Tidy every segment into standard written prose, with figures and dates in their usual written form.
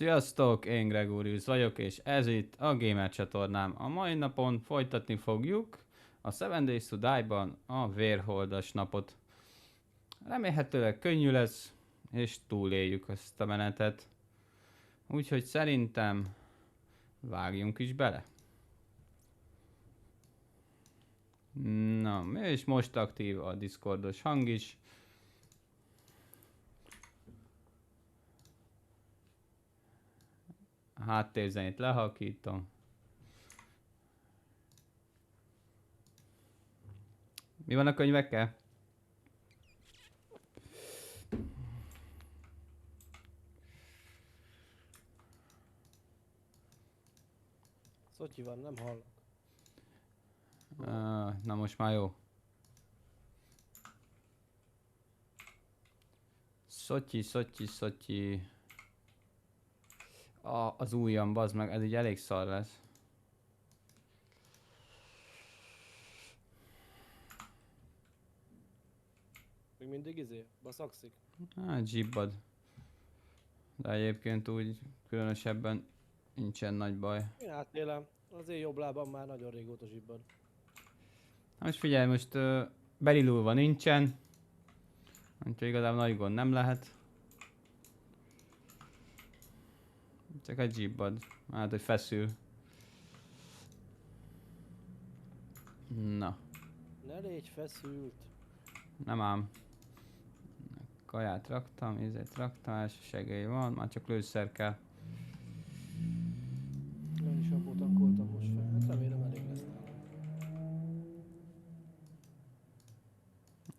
Sziasztok, én Gregorius vagyok, és ez itt a Gamer csatornám. A mai napon folytatni fogjuk a 7 Days to Die-ban a vérholdas napot. Remélhetőleg könnyű lesz, és túléljük ezt a menetet. Úgyhogy szerintem vágjunk is bele. Na, és most aktív a Discordos hang is. A háttérzenét lehalkítom. Mi van a könyvekkel? Szotyi van, nem hallok. Na most már jó. Szotyi. Az ujjam, bazd meg, ez így elég szar lesz. Még mindig baszakszik. Hát zsibbad. De egyébként úgy különösebben nincsen nagy baj. Én átélem, az én jobb lábam már nagyon régóta zsibbad. Na most figyelj, most belilulva nincsen. Úgyhogy igazából nagy gond nem lehet. Csak egy zsibbad. Hát, hogy feszül. Na, Ne légy feszült. nem ám. Kaját raktam, ízét raktam, első segély van, már csak lőszer kell. Én is abból tankoltam most fel. Hát remélem elég lesz nálam.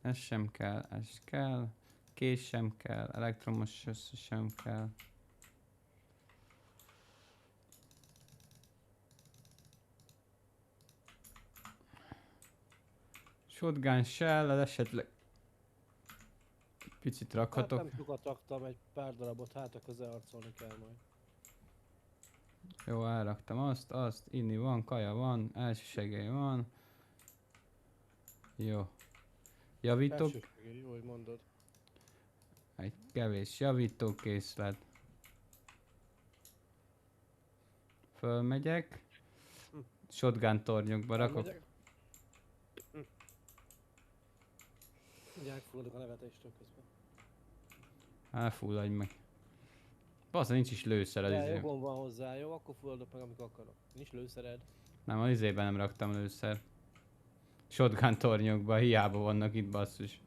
Ez sem kell, ez kell. Kés sem kell, elektromos össze sem kell. Shotgun shell, esetleg picit Hát rakhatok. nem sokat raktam, egy pár darabot, hát a közel harcolni kell majd. Jó, elraktam azt, inni van, kaja van, első segély van. Jó. Javítok, Elsősegély, jó, hogy mondod. egy kevés javítókészlet. Fölmegyek. Shotgun tornyokba rakok. Elmegyek. Ugye elfulladok a nevetéstől közben. Elfulladj meg. Bassza, nincs is lőszer az De izé. jogom van hozzá, jó? Akkor fulladok meg amikor akarok. Nincs lőszered. Nem, az izében nem raktam lőszer. Shotgun tornyokba, hiába vannak itt, basszus.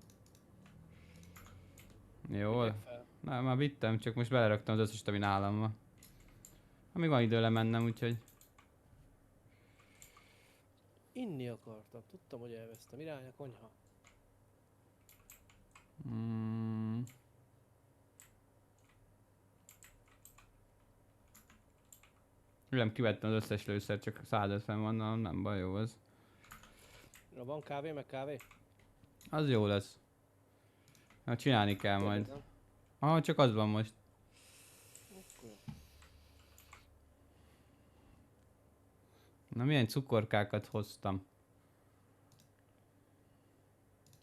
Jó. Vigyek fel. Nem, már vittem, csak most beleraktam az összest, ami nálam van. Amíg van idő lemennem, úgyhogy... Inni akartam, tudtam, hogy elvesztem. Irány a konyha. Mm. Nem kivettem az összes lőszer, csak 150 van, nem baj, jó az. Na, van kávé, meg kávé? Az jó lesz. Hát csinálni kell majd. Kérdezem. Aha, csak az van most. Akkor jó. Na milyen cukorkákat hoztam.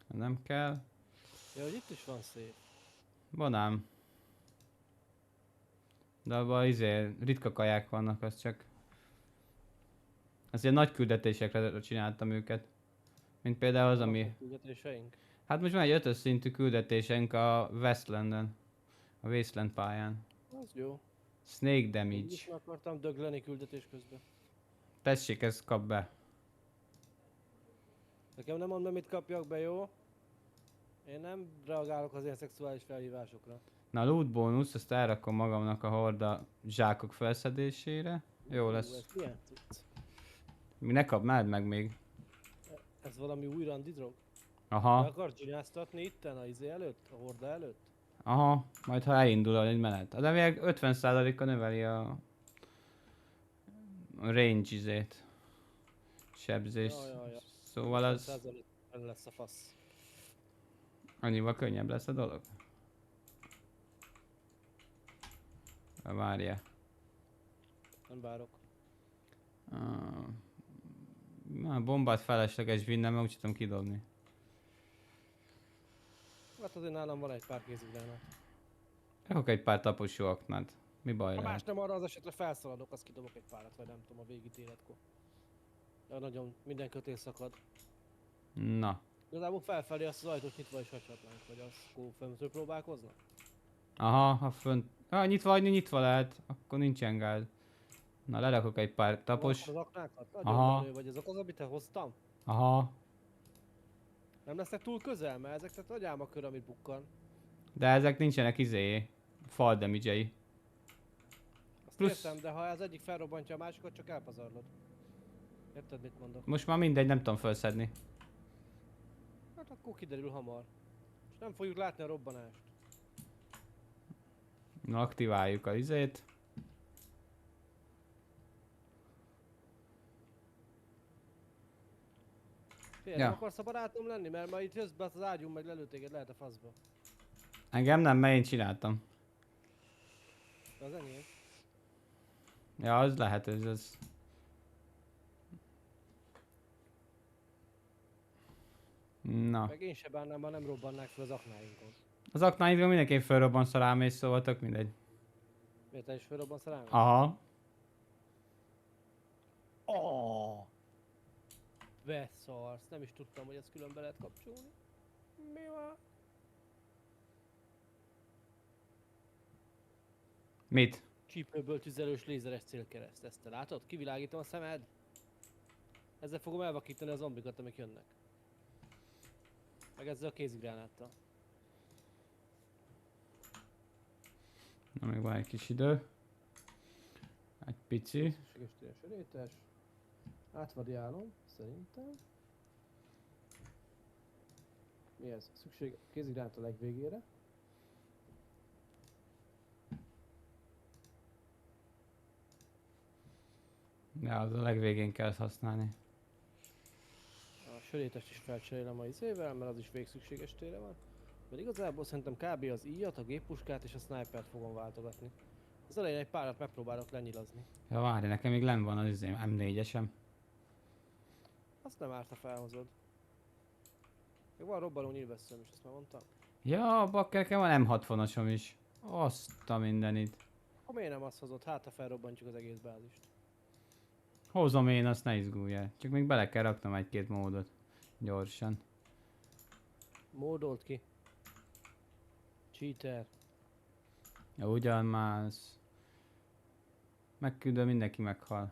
Nem kell. Ja, hogy itt is van szép. Van ám. De abban ritka kaják vannak, az csak... Az ilyen nagy küldetésekre csináltam őket. Mint például az, ami... Vannak küldetéseink. Hát most van egy 5-ös szintű küldetésünk a Westlanden. A Wasteland pályán. Az jó. Snake Így damage. is meg akartam dögleni küldetés közben. Tessék, ezt kap be. Nekem nem mondd be, mit kapjak be, jó? Én nem reagálok az ilyen szexuális felhívásokra. Na a loot bónusz, ezt elrakom magamnak a horda zsákok felszedésére. Jó lesz. Ez milyen cucc? Mi ne kapnád meg még. Ez valami új randi drog? Be Aha, akar csinyáztatni itten a izé előtt? A horda előtt? aha, majd ha elindul egy menet. De még 50%-a növeli a range izét. Sebzés. Ja. Szóval az 50% lesz a fasz. annyival könnyebb lesz a dolog. Várja. Nem várok. A bombát felesleges vinnem, mert úgy tudom kidobni. Hát azért nálam van egy pár kézigrámát. Rakok egy pár taposó aknát. Mi baj Ha más lehet? nem, arra az esetre felszaladok, azt kidobok egy párat, vagy nem tudom, a végítéletkor. De nagyon minden kötél szakad. Na. Igazából felfelé azt az ajtót nyitva is hagyhatnánk, vagy azt akkor föntről próbálkoznak? Aha, ha fönt... Ha nyitva lehet, akkor nincsen gáz. Na, lerakok egy pár tapos. Az aknákat? Nagyon Aha. menő vagy, azok az, amit te hoztam? Aha. Nem lesznek túl közel, mert ezek tehát agyám a kör, amit bukkan. De ezek nincsenek fall damage-ei. Azt Plusz- értem, de ha az egyik felrobbantja a másikat, csak elpazarlod. Érted, mit mondok? Most már mindegy, nem tudom felszedni. Hát akkor kiderül hamar. És nem fogjuk látni a robbanást. Na, aktiváljuk a izét. Fél, Ja. nem akarsz a barátom lenni? Mert ma itt jössz be az ágyunk, meg lelő téged, lehet a faszba. Engem nem, mert én csináltam. De az enyém. Ja, az lehet, ez... Na. Meg én se bánnám, ha nem robbannák fel az aknáinkon. Az aknáidról mindenképp felrobbansz, ha rámész, szóval tök mindegy. Miért te is felrobbansz rám? Aha. Oh! Beszarsz, nem is tudtam, hogy ezt külön be lehet kapcsolni. Mi van? Mit? Csípőből tüzelős lézeres célkereszt, ezt te látod? Kivilágítom a szemed. Ezzel fogom elvakítani a zombikat, amik jönnek. Meg ezzel a kézigránáttal. Na, még van egy kis idő. Egy pici. Szükséges tél sörétes. Átvariálom, szerintem. Mi ez? Szükség kézigránát a legvégére. Ja, az a legvégén kell használni. A sörétest is felcserélem a izével, mert az is végszükséges tére van. Mert igazából szerintem kb. Az íjat, a géppuskát és a snipert fogom váltogatni. Az elején egy párat megpróbálok lenyilazni. Ja, várj, nekem még lenn van az izém, M4-esem. Azt nem árt, ha felhozod. Még van robbanó nyilvesszőm is, ezt már mondtam. Ja, bakker, nekem van M60-asom is. Azt a mindenit. Akkor miért nem azt hozod? Hát ha felrobbantjuk az egész bázist. Hozom én, azt ne izguljál. Csak még bele kell raknom egy-két módot. Gyorsan. Módolt ki. Cheater. Ja, ugyan már. Megküldöm, mindenki meghal.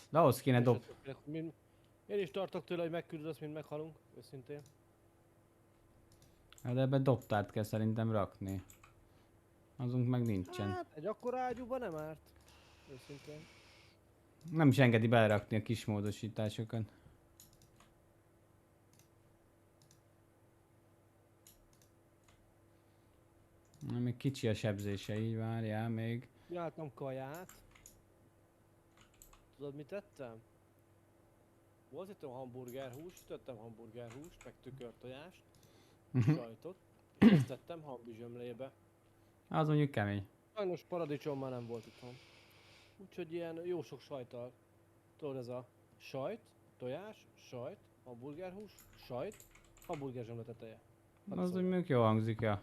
De ahhoz kéne dob... Én is tartok tőle, hogy megküldöd azt, mint meghalunk, őszintén. De ebben dobtárt kell szerintem rakni. Azunk meg nincsen. Hát, egy akkora ágyúban nem árt. Őszintén. Nem is engedi belerakni a kis módosításokat. Na, még kicsi a sebzése, így várjál még. Csináltam kaját. Tudod mit tettem? Volt itt a hamburgerhúst, sütöttem hamburgerhúst, meg tükörtojást, sajtot, és ezt tettem hambizsömlébe. Az mondjuk kemény. Sajnos paradicsom már nem volt itthon. Úgyhogy ilyen jó sok sajttal. Tudod, ez a sajt, tojás, sajt, hamburgerhús, sajt, hamburgerzsömle teteje. Hát Az szóval. úgy mondjuk jó hangzik, ja.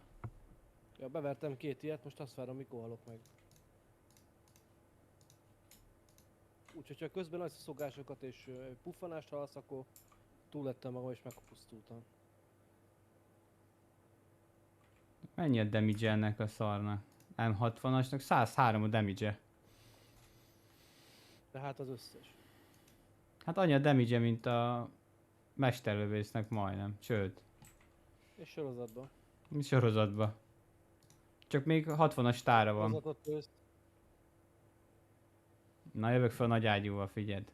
Ja, bevertem két ilyet, most azt várom, mikor halok meg. Úgyhogy ha közben nagy szogásokat és puffanást hallasz, akkor túl lettem magam és megpusztultam. Mennyi a damage ennek a szarnak? M60-asnak 103 a damage-e. De hát az összes. Hát annyi a damage mint a mesterlövésznek majdnem, sőt, És sorozatban. mi sorozatban. Csak még 60-as tára van. Sorozatot ősz. Na, jövök fel a nagy ágyúval, figyeld.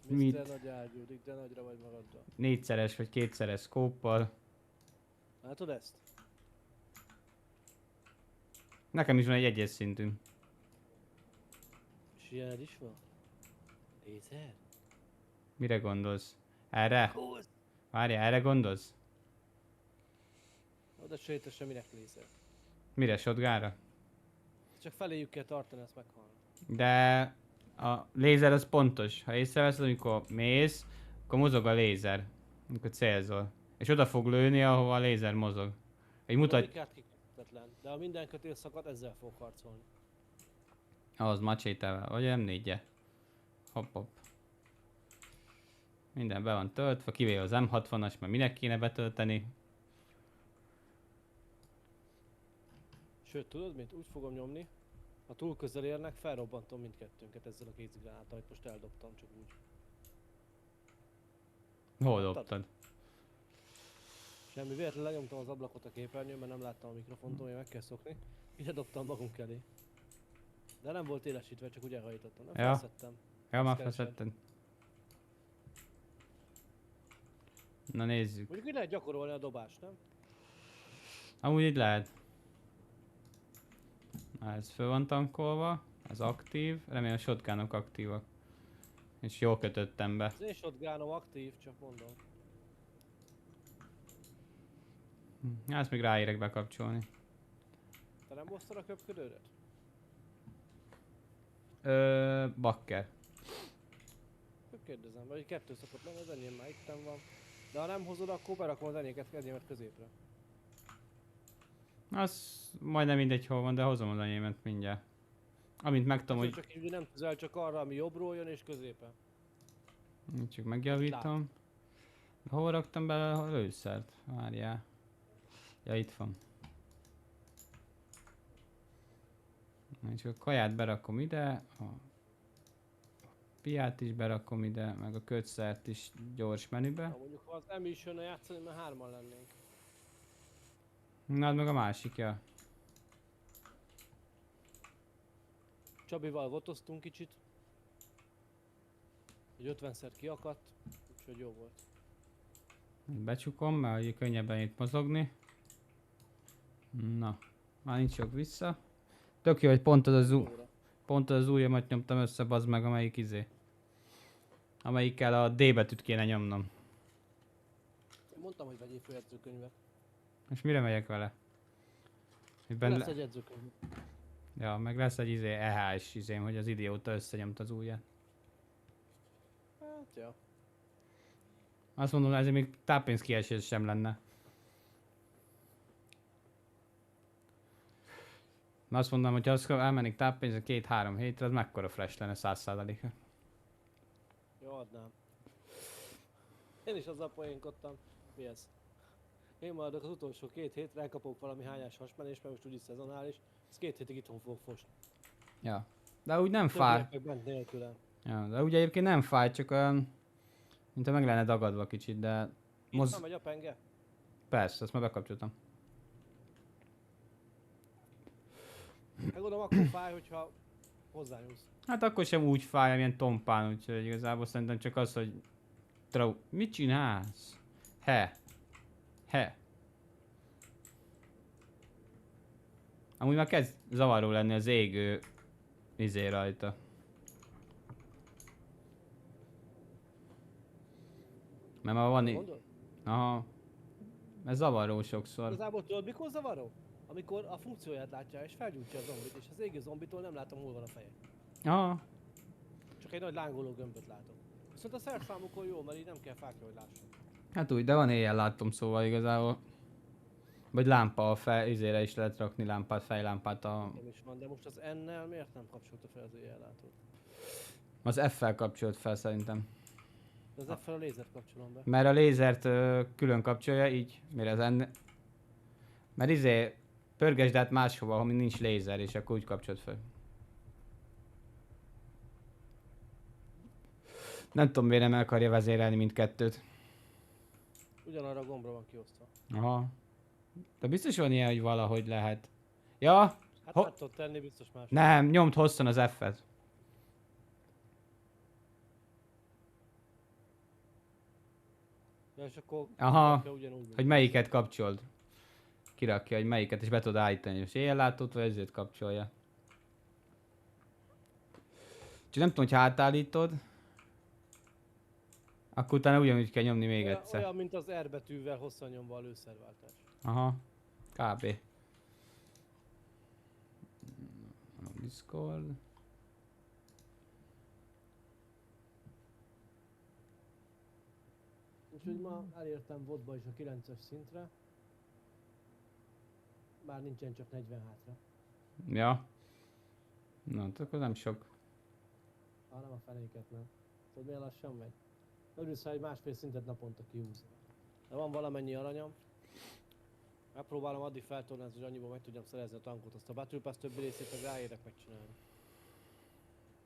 Mr. Mit? Nagy ágyúdik, de nagyra vagy magaddal. 4-szeres vagy 2-szeres szkóppal. Látod ezt? Nekem is van egy egyes szintű. És ilyened is van? Lézer? Mire gondolsz? Erre? Húz! Várjál, erre gondolsz? Oda sétesen minek lézer? Mire, shotgunra? Csak feléjük kell tartani, ezt meghalnak. De a lézer az pontos. Ha észreveszed, amikor mész, akkor mozog a lézer. Amikor célzol. És oda fog lőni, ahova a lézer mozog. Egy mutat... Karikát ki... lehetetlen. De ha minden kötél szakad, ezzel fog harcolni. Az macsétevel, vagy M4-je. Hopp hopp. Minden be van töltve, kivéve az M60-as, mert minek kéne betölteni. Sőt, tudod mit? Úgy fogom nyomni. Ha túl közel érnek, felrobbantom mindkettőnket ezzel a kézigranáttal, amit most eldobtam, csak úgy. Hol Láttad? dobtad? Semmi, véletlenül lenyomtam az ablakot a képernyőn, mert nem láttam a mikrofontól, hogy meg kell szokni. Ide dobtam magunk elé. De nem volt élesítve, csak úgy elhajítottam. Nem Ja. felszedtem. Ja, már Ezt keresed. feszetted. Na nézzük. Mondjuk így lehet gyakorolni a dobást, nem? Amúgy így lehet. Na, ez föl van tankolva, ez aktív, remélem a shotgunok aktívak. És jól kötöttem be. Az én shotgunom aktív, csak mondom. Ezt még ráérek bekapcsolni. Te nem hoztad a köpködődet? Bakker. Kérdezem, vagy kettő szokott lenni, az enyém már itten van. De ha nem hozod, akkor berakom az enyémet középre. Az majdnem mindegy hol van, de hozom az enyémet mindjárt. Amint megtudom, hogy... Csak így nem tüzel, csak arra, ami jobbról jön és középen. Csak megjavítom. De hol raktam bele a lőszert? Várjál. Ja, itt van. Na, csak a kaját berakom ide, a piát is berakom ide, meg a kötszert is gyors menübe. Ha mondjuk ha az M is jönne játszani, mert hárman lennénk. Na, hát meg a másik, ja. Csabival gotoztunk kicsit. Egy 50-szer kiakadt, úgyhogy jó volt. Becsukom, mert ugye könnyebben itt mozogni. Na, már nincs jog vissza. Tök jó, hogy pont az ujjamat nyomtam össze, bazd meg, amelyik amelyikkel a D betűt kéne nyomnom. Én mondtam, hogy vegyél föl jegyzőkönyvet. És mire megyek vele? Hogy Lesz egy jegyzőkönyv. Ja, meg lesz egy EH-s izém, hogy az idióta összenyomta az ujját. Hát, ja. Azt mondom, ezért még táppénzkiesés sem lenne. Na azt mondom, hogy ha azt elmennék táppénzre 2-3 hétre, az mekkora flash lenne 100%-a. Jó, adnám. Én is azzal poénkodtam. Mi ez? Én maradok az utolsó 2 hétre, elkapok valami hányás hasmenést, mert most úgyis szezonális. Ez 2 hétig itthon fogok fosni. Ja. De úgy nem fáj. Többiek meg bent nélkülem. Ja, de ugye egyébként nem fáj, csak olyan... Mint meg lenne dagadva kicsit, de... Itt van megy a penge? Persze, azt már bekapcsoltam. Megoldom, akkor fáj, hogyha hozzányúlsz. Hát akkor sem úgy fáj, amilyen tompán, úgyhogy igazából szerintem csak az, hogy... Mit csinálsz? He. Amúgy már kezd zavaró lenni az égő izé rajta. Mert már van Mondod? Aha. Ez zavaró sokszor. Igazából tudod mikor zavaró? Amikor a funkcióját látja és felgyújtja a zombit, és az égő zombitól nem látom, hol van a feje. Aha. Csak egy nagy lángoló gömböt látok. Viszont a szerszámukon jó, mert így nem kell fákra, hogy lássam. Hát úgy, de van éjjel láttam, szóval igazából. Vagy lámpa a izére is lehet rakni lámpát, fejlámpát a... Nem is van, de most az N-nel miért nem kapcsolta fel az éjjellátót? Az F-fel kapcsolt fel szerintem. De az F-fel a lézert kapcsolom be. Mert a lézert külön kapcsolja, így, mire az enne... Mert pörgesd át máshova, ahol nincs lézer, és akkor úgy kapcsolt fel. Nem tudom, miért nem akarja vezérelni mindkettőt. Ugyanarra a gombra van kiosztva. Aha. De biztos van ilyen, hogy valahogy lehet. Ja? Hát Ho- át tudod tenni biztos más. Nem, nyomd hosszan az F-et. Ja, és akkor Aha, ugyanúgy. hogy melyiket kapcsold. Kirakja, hogy melyiket, és be tudod állítani, és éjjellátót, vagy ezért kapcsolja. Csak nem tudom, hogy átállítod, akkor utána ugyanúgy kell nyomni még egyszer. Olyan, mint az R betűvel hosszan nyomva a lőszerváltás. Aha, kb. Discord. Úgyhogy ma elértem vodba is a 9-es szintre. már nincsen csak 40 hátra. Ja. Na, hát akkor nem sok. Nem a fenéket, nem. Tudod milyen lassan megy? Örülsz, ha egy másfél szintet naponta kihúz. De van valamennyi aranyam. Megpróbálom addig feltornázni, hogy annyiból meg tudjam szerezni a tankot. Azt a Battle Pass többi részét meg ráérek megcsinálni.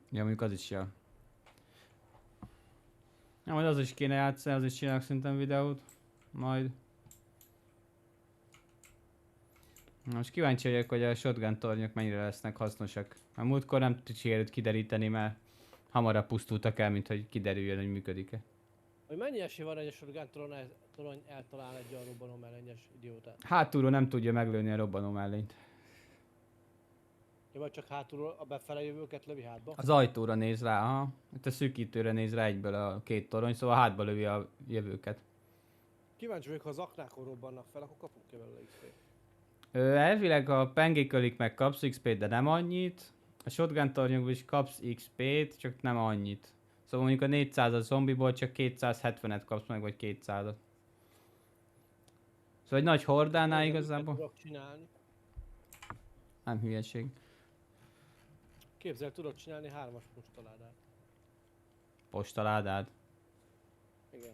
Ja, mondjuk az is jó. Ja, majd az is kéne játszani, az is csinálok szerintem videót. Majd. Most kíváncsi vagyok, hogy a shotgun tornyok mennyire lesznek hasznosak. A múltkor nem sikerült kideríteni, mert hamarabb pusztultak el, mint hogy kiderüljön, hogy működik-e. Hogy mennyi esély van, hogy a shotgun torony eltalál egy olyan robbanó mellenyes idiótát? Hátulról nem tudja meglőni a robbanó mellényt. Ja, vagy csak hátulról a befele jövőket lövi hátba? Az ajtóra néz rá, aha. Itt a szűkítőre néz rá egyből a két torony, szóval hátba lövi a jövőket. Kíváncsi vagyok, ha az aknákon robbannak fel, akkor kapunk ki belőle XP-t. Elvileg a pengékölik meg kapsz XP-t, de nem annyit. A shotgun tornyokból is kapsz XP-t, csak nem annyit. Szóval mondjuk a 400 a zombiból csak 270-et kapsz meg, vagy 200-at. Szóval egy nagy hordánál igazából Tudok csinálni. nem hülyeség. Képzel, tudod csinálni 3-as postaládát. Postaládád. Igen.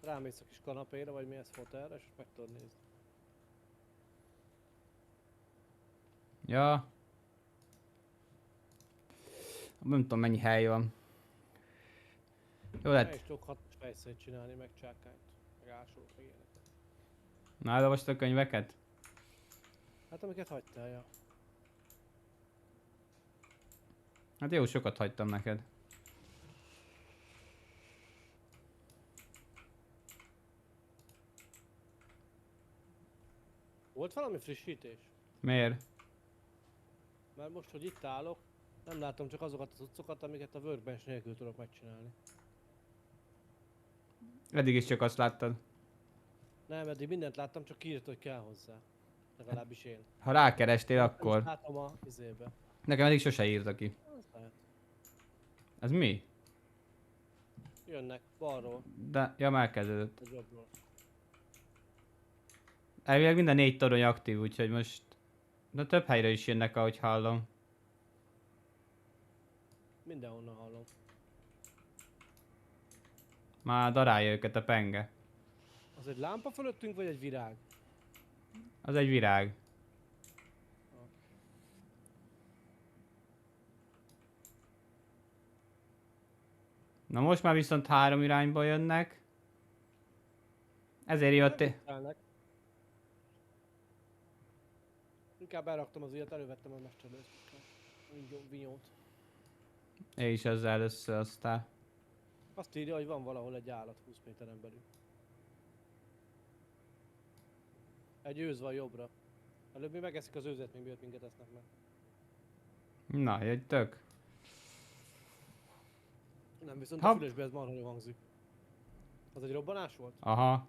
Rámész a kis kanapéra, vagy mi ez, fotelre, és meg tudod nézni. Ja. Nem tudom mennyi hely van. Jó Meg lett. is tudok 6-os fejszét csinálni, meg csákányt, meg ásolót, meg ilyeneket. Na, elolvastad a könyveket? Hát amiket hagytál, ja. Hát jó, sokat hagytam neked. Volt valami frissítés? Miért? Mert most, hogy itt állok, nem látom csak azokat az utcokat, amiket a workbench nélkül tudok megcsinálni. Eddig is csak azt láttad. Nem, eddig mindent láttam, csak kiírt, hogy kell hozzá. Legalábbis én. Ha rákerestél, Nem akkor. is látom a izébe. Nekem eddig sose írta ki. Az lehet. Ez mi? Jönnek balról, De, ja, már kezdődött. a jobbról. Elvileg minden 4 torony aktív, úgyhogy most... De több helyre is jönnek, ahogy hallom. Mindenhonnan hallom. Már darálja őket a penge. Az egy lámpa fölöttünk, vagy egy virág? Az egy virág. Na most már viszont 3 irányba jönnek. Ezért jött... Viccelnek. Inkább elraktam az ilyet, elővettem a mesterlőt. Vinyót. Én is ezzel össze aztán. Azt írja, hogy van valahol egy állat 20 méteren belül. Egy őz van jobbra. Előbb mi megeszik az őzet, még miatt minket esznek meg. Na, jöttök. Nem, viszont Hopp. a fülesbe ez marha jól hangzik. Az egy robbanás volt? Aha.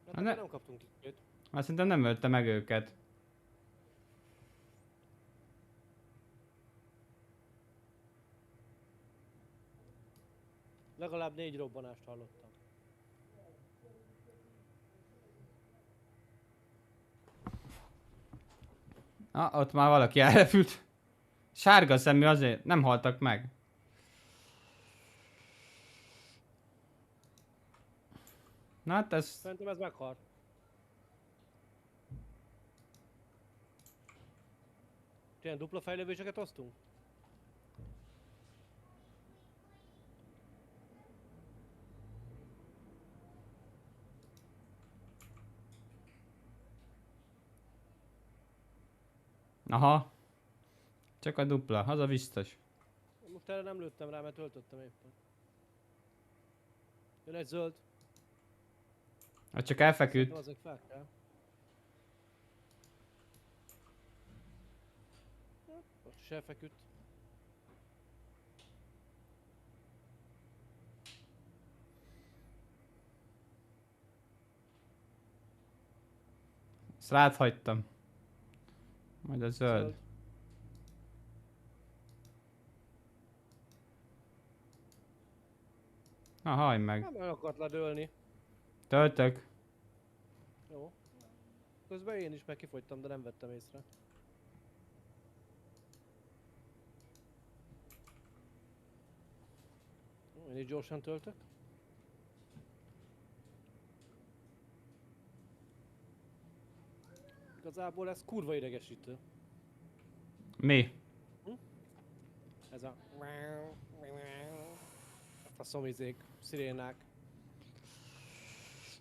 Hát ne- akkor nem kaptunk itt. Azt szerintem nem ölte meg őket. Legalább 4 robbanást hallottam. Ott már valaki elrepült. Sárga szemű azért nem haltak meg. Na hát ez... Szerintem ez meghalt. Ilyen dupla fejlődéseket osztunk? Aha. Csak a dupla, az a biztos. Most erre nem lőttem rá, mert töltöttem éppen. Jön egy zöld. Az csak elfeküdt. Szerintem azok fel kell. Most is elfeküdt. Ezt rád hagytam. Majd a zöld. Na, hajj meg. Nem el akart ledőlni. Töltök. Jó. Közben én is meg kifogytam, de nem vettem észre. Én is gyorsan töltök. Igazából ez kurva idegesítő. Mi? Ez a... A szomizék, szirénák.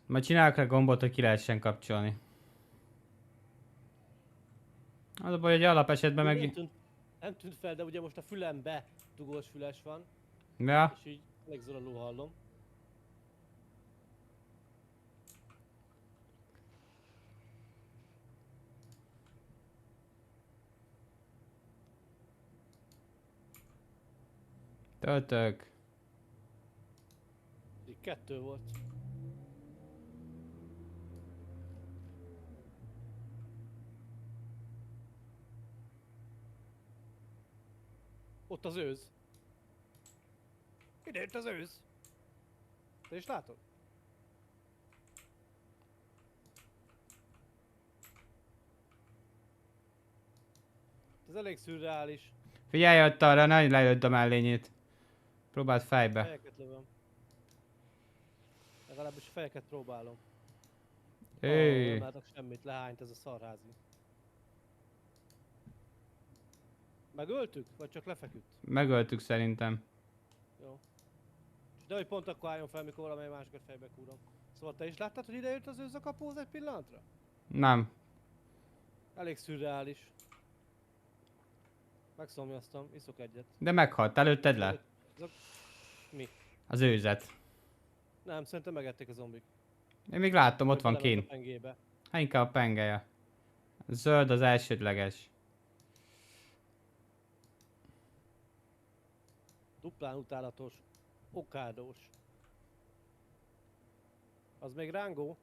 Majd csinálok rá gombot, hogy ki lehessen kapcsolni. Az a baj, hogy alap esetben meg... Nem tűnt fel, de ugye most a fülembe dugós füles van. Ja, És így elég zolalul hallom. töltök. Így 2 volt. Ott az őz. Ide jött az őz. Te is látod? Ez elég szürreális. Figyelj ott arra, ne lelőd a mellényét. Próbáld fejbe. Fejeket lövöm. Legalábbis fejeket próbálom. Éj. Nem látok semmit, lehányt ez a szarházi. Megöltük? Vagy csak lefeküdt? Megöltük szerintem. Jó. De hogy pont akkor álljon fel, mikor valamely másikat fejbe kúrom. Szóval te is láttad, hogy ide jött az őz a kapóz egy pillanatra? Nem. Elég szürreális. Megszomjaztam, iszok egyet. De meghalt, előtted le? Ezek... Mi? Az őzet. Nem, szerintem megették a zombik. Én még látom, ott van Belement kín. a pengébe. Hát inkább a pengelye. Zöld az elsődleges. Duplán utálatos. Okádós. Az még rángó?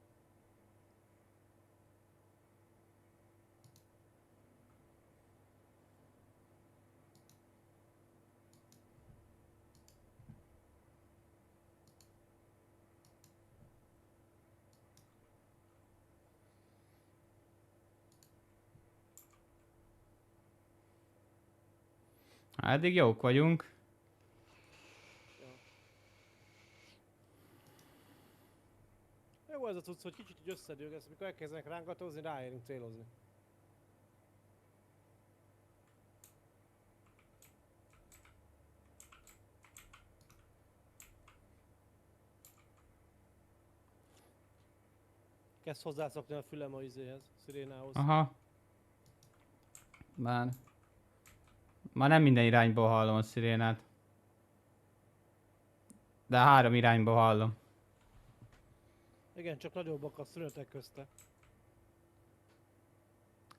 Hát eddig jók vagyunk. Jó ez a cucc, hogy kicsit így összedőgesz, amikor elkezdenek rángatózni, ráérünk célozni. Kezd hozzászokni a fülem a izéhez, szirénához. Aha. Már nem minden irányból hallom a szirénát. De 3 irányból hallom. Igen, csak nagyobbak a szünetek közte.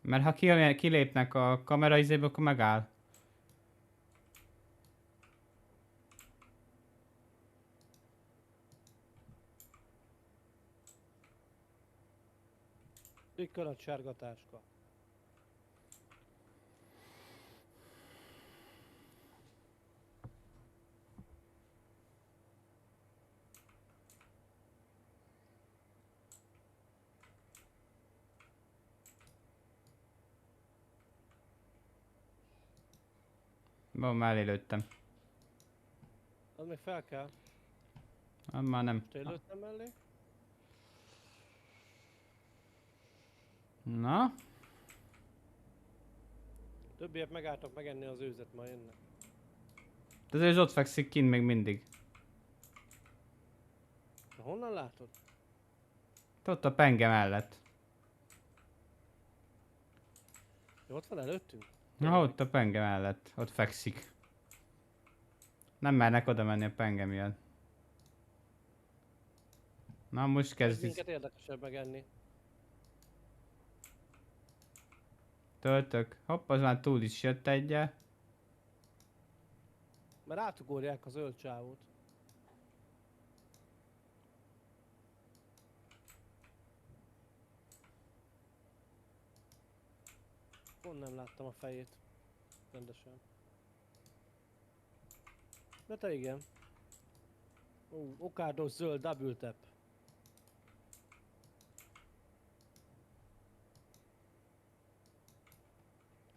Mert ha kilépnek a kamera izéből, akkor megáll. Rikkan a sárga táska. Van, mellé lőttem. Az még fel kell. Már nem. Te lőttem mellé? Na? Többiek megálltak megenni az őzet, ma jönnek. De az őz ott fekszik kint még mindig. De honnan látod? Ott a penge mellett. Jó, ott van előttünk? Na, ott a penge mellett. Ott fekszik. Nem mernek oda menni a penge miatt. Na, most Ez kezd. minket érdekesebb megenni. Töltök. Hopp, az már túl is jött egyel. Mert átugorják a zöld csávót. Pont nem láttam a fejét. Rendesen. De te igen. Okádós zöld, double tap.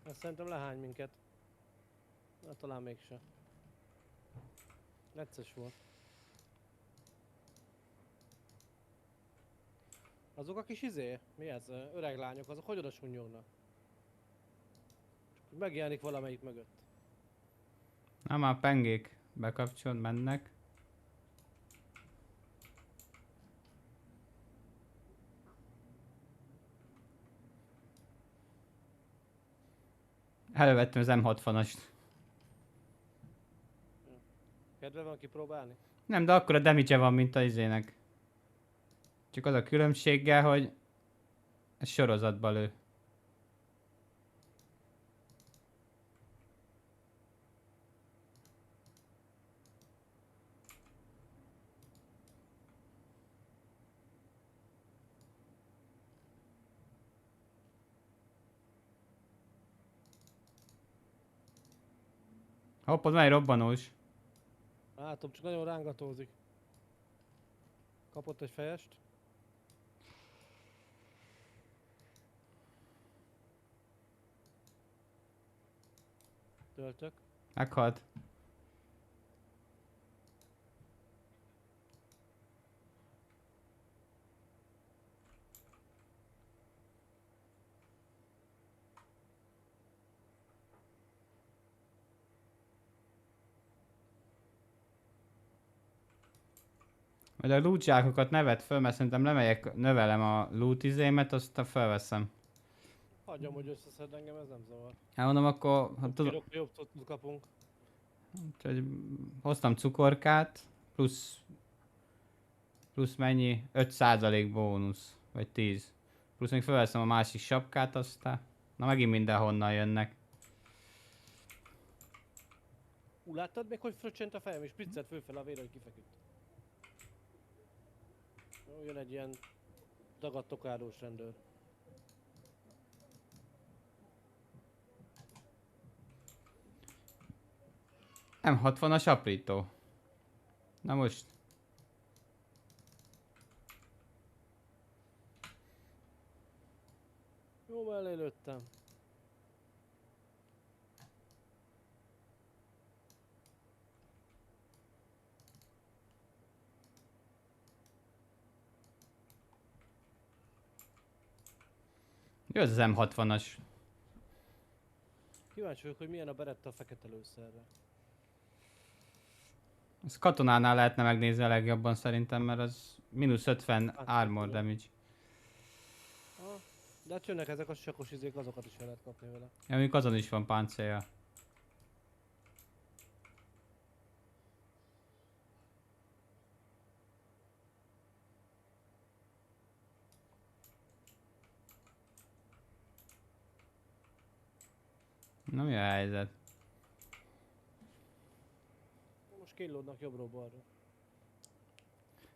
Ezt szerintem lehány minket. Na, talán mégse. Necces volt. Azok a kis mi ez? Öreg lányok, azok hogy oda sunnyognak? Csak megjelenik valamelyik mögött. Na már pengék bekapcsolt, mennek. Elővettem az M60-ast. Kedve van kipróbálni? Nem, de akkora damage van, mint a izének. Csak az a különbséggel, hogy ez sorozatba lő. Hopp, az már robbanós. Látom, csak nagyon rángatózik. Kapott egy fejest. Töltök. Meghalt. Majd a loot zsákokat ne vedd föl, mert szerintem lemegyek, növelem a loot izémet, aztán felveszem. Hagyjam, hogy összeszed engem, ez nem zavar. Elmondom, akkor ha tudom, Jobb cuccot kapunk. úgyhogy hoztam cukorkát, plusz mennyi? 5% bónusz, vagy 10. Plusz még felveszem a másik sapkát, aztán na megint mindenhonnan jönnek. Láttad még, hogy fröccsent a fejem, és priccelt fölfel a vére, hogy kifeküdt. Jó, jön egy ilyen dagadt okádós rendőr. M60-as aprító. Na most. Jó, mellé lőttem. Jó, ez az M60-as. Kíváncsi vagyok, hogy milyen a Beretta a fekete lőszerre. Ez katonánál lehetne megnézni a legjobban szerintem, mert az mínusz 50 armor damage. Ah, de hát jönnek ezek a sakos izék, azokat is el lehet kapni vele. Ja, mondjuk azon is van páncélja. Na mi a helyzet? Most killódnak jobbról-balra.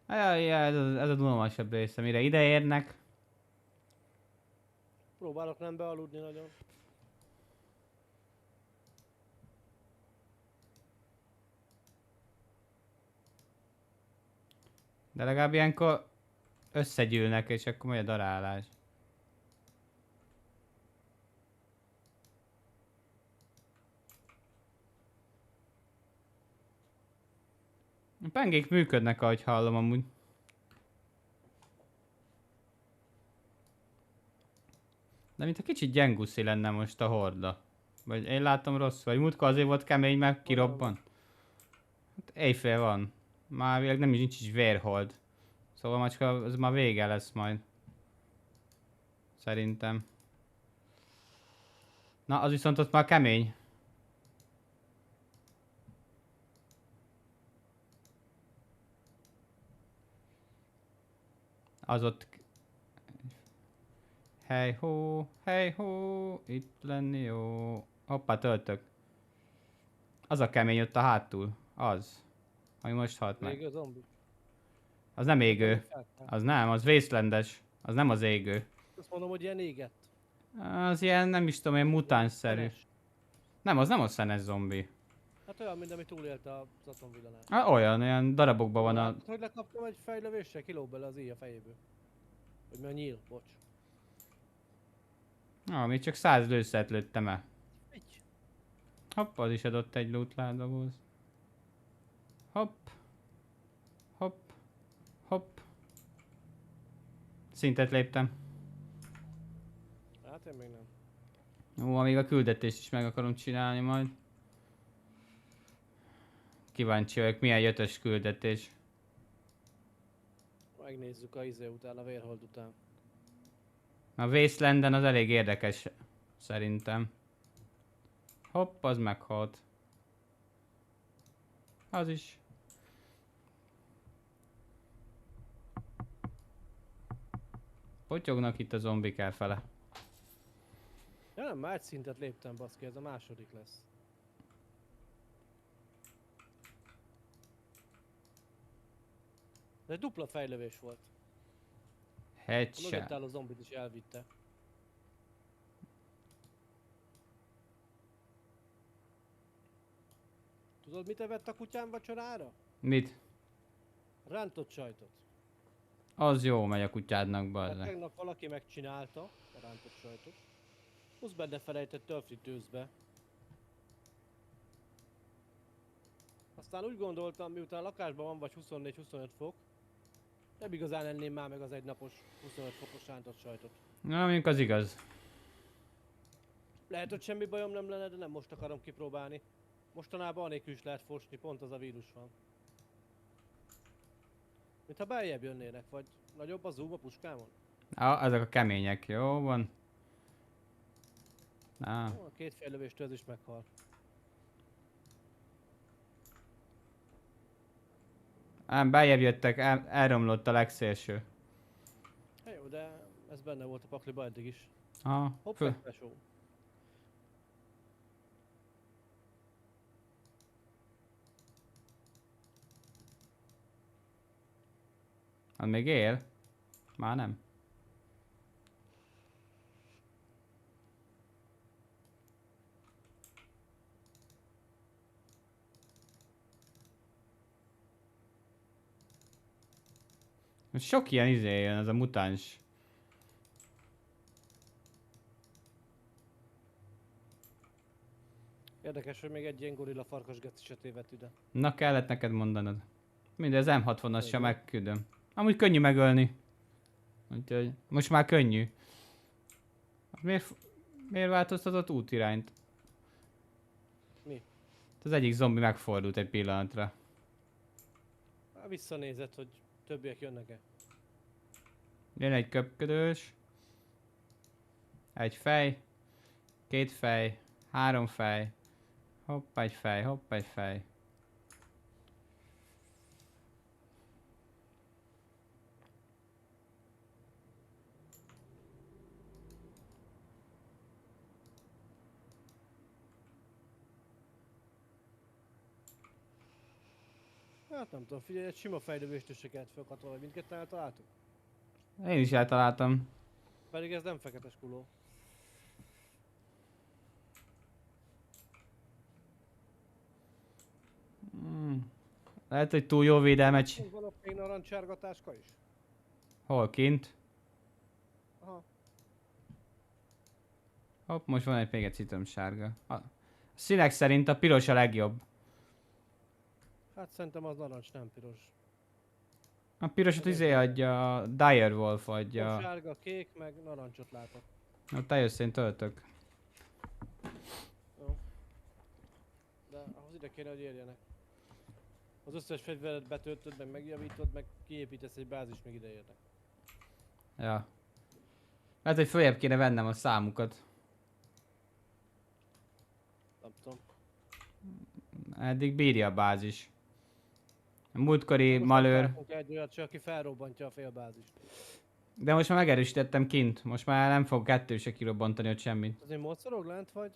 Ja, ez a unalmasabb része, mire ide érnek. Próbálok nem bealudni nagyon. De legalább ilyenkor összegyűlnek, és akkor megy a darálás. A pengék működnek, ahogy hallom amúgy. De mint a kicsit gyenguszi lenne most a horda. Vagy én látom rossz, vagy múltkor azért volt kemény, meg kirobban. Hát éjfél van. Már végleg nem is nincs is vérhold. Szóval macska, az már vége lesz majd. Szerintem. Na, az viszont ott már kemény. Az ott... Hey ho, itt lenni jó. Hoppá, töltök. Az a kemény ott a hátul. Az. Ami most halt meg. Még a zombi. Az nem égő. Az nem, az wastelandes. Az nem az égő. Azt mondom, hogy ilyen égett. Az ilyen, nem is tudom, ilyen mutánsszerű. Fenes. Nem, az nem a szenes zombi. Hát olyan, mint ami túlélte az atomvillanást. Olyan darabokban van a... Látod, hogy lekaptam egy fejlövéssel, kilóg bele az íj a fejéből. Vagy mi a nyíl, bocs. Még csak 100 lőszert lőttem el. Egy. Hopp, az is adott egy lootládahoz. Hopp. Hopp. Hopp. Szintet léptem. Hát én még nem. Amíg a küldetést is meg akarom csinálni majd. Kíváncsi vagyok, milyen jötös küldetés. Megnézzük a izé után, a vérhold után. A Wastelanden az elég érdekes, szerintem. Hopp, az meghalt. Az is. Potyognak itt a zombik elfele. Ja nem, már egy szintet léptem, baszki, ez a második lesz. De egy dupla fejlövés volt. A mögött Headshot. álló zombit is elvitte. Tudod, mit evett a kutyám vacsorára? Mit? Rántott sajtot. Az jó megy a kutyádnak, Hát bazd. tegnap valaki megcsinálta a rántott sajtot. Plusz benne felejtett a fritőzbe. Aztán úgy gondoltam, miután a lakásban van vagy 24-25 fok, nem igazán enném már meg az egynapos 25 fokos rántott sajtot. Na, mondjuk az igaz. Lehet, hogy semmi bajom nem lenne, de nem most akarom kipróbálni. Mostanában anélkül is lehet fosni, pont az a vírus van. Mintha beljebb jönnének, vagy nagyobb a zoom a puskámon. Azok a kemények, jó van. Na, A két fejlövéstől ez is meghal. beljebb jöttek, elromlott a legszélső. Hát jó, de ez benne volt a pakliba eddig is. Aha, Hopp, egy tesó. Az még él? Már nem. Sok ilyen izé jön, ez a mutáns. Érdekes, hogy még egy ilyen gorilla farkas geci se tévedt ide. Na, kellett neked mondanod. Mindez M60-as sem Igen. megküldöm. Amúgy könnyű megölni. Úgyhogy most már könnyű. Miért változtatott útirányt? Mi? Az egyik zombi megfordult egy pillanatra. Hát visszanézett, hogy többiek jönnek-e. Jön egy köpködős. Egy fej. Két fej. Három fej. Hopp egy fej, hopp egy fej. Hát nem tudom, figyelj, egy sima fejlővést se kellett felkatolni, mindketten eltaláltuk. Én is eltaláltam. Pedig ez nem fekete skuló. Lehet, hogy túl jó védelmet Van ott még narancsárgatáska is? Hol kint? Aha. Hopp, most van még egy citromsárga. A színek szerint a piros a legjobb. Hát szerintem az narancs, nem piros. A pirosot izé adja, a Direwolf adja. A sárga, kék, meg narancsot látok. Ott eljössz, én töltök. Jó. De ahhoz ide kéne, hogy érjenek. Az összes fegyveret betöltöd, meg megjavítod, meg kiépítesz egy bázis, meg ide érnek. Ja. Lehet, hogy följebb kéne vennem a számukat. Nem tudom. Eddig bírja a bázis. A múltkori Most malőr. megtaláltunk egy olyat, csak aki felrobbantja a félbázist. De most már megerősítettem kint. Most már nem fog kettő se kirobbantani ott semmit. Azért mocorog lent vagy?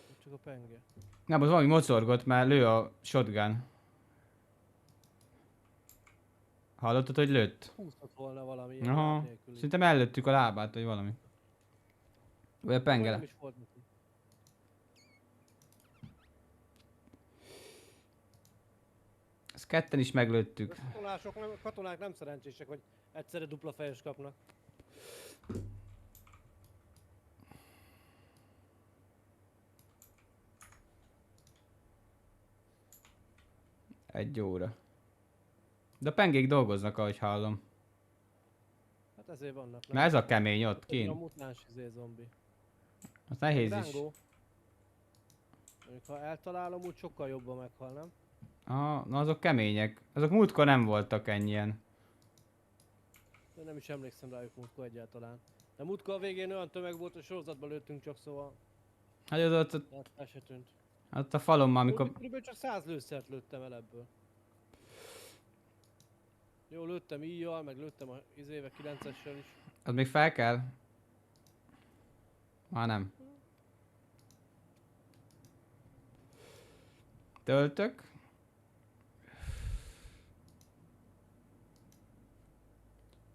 Vagy csak a penge. Nem, az valami mocorgott, mert lő a shotgun. Hallottad, hogy lőtt? Húzhat volna valami ilyen Aha. láb nélküli. Szerintem ellőttük a lábát, vagy valami. Vagy a Nem pengele. is volt neki. Ezt ketten is meglőttük. A katonák nem szerencsések, hogy egyszerre dupla fejes kapnak. Egy óra. De a pengék dolgoznak, ahogy hallom. Hát ezért vannak. Na ez a kemény ott A kint. mutáns zombi. Az nehéz is. Rángó. Mondjuk ha eltalálom, úgy sokkal jobban meghal, nem? Na azok kemények. Azok múltkor nem voltak ennyien. De nem is emlékszem rájuk múltkor egyáltalán. De múltkor a végén olyan tömeg volt, hogy sorozatban lőttünk csak, szóval... Hát az ott, Hát el se tűnt. ott a falon már, amikor... Körülbelül csak 100 lőszert lőttem el ebből. Jó, lőttem íjjal, meg lőttem a izéve 9-essel is. Az még fel kell? Már nem. Töltök.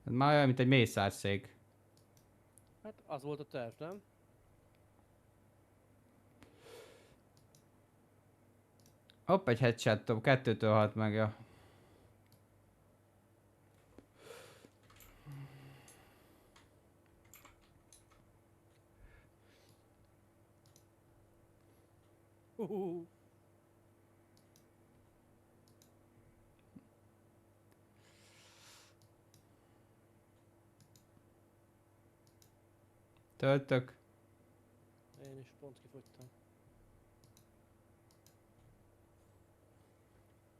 Ez már olyan, mint egy mészárszék. Hát az volt a terv, nem? Hopp, egy headshot, 2-től halt meg, ja. Huhuhu. Töltök. Én is pont kifogytam.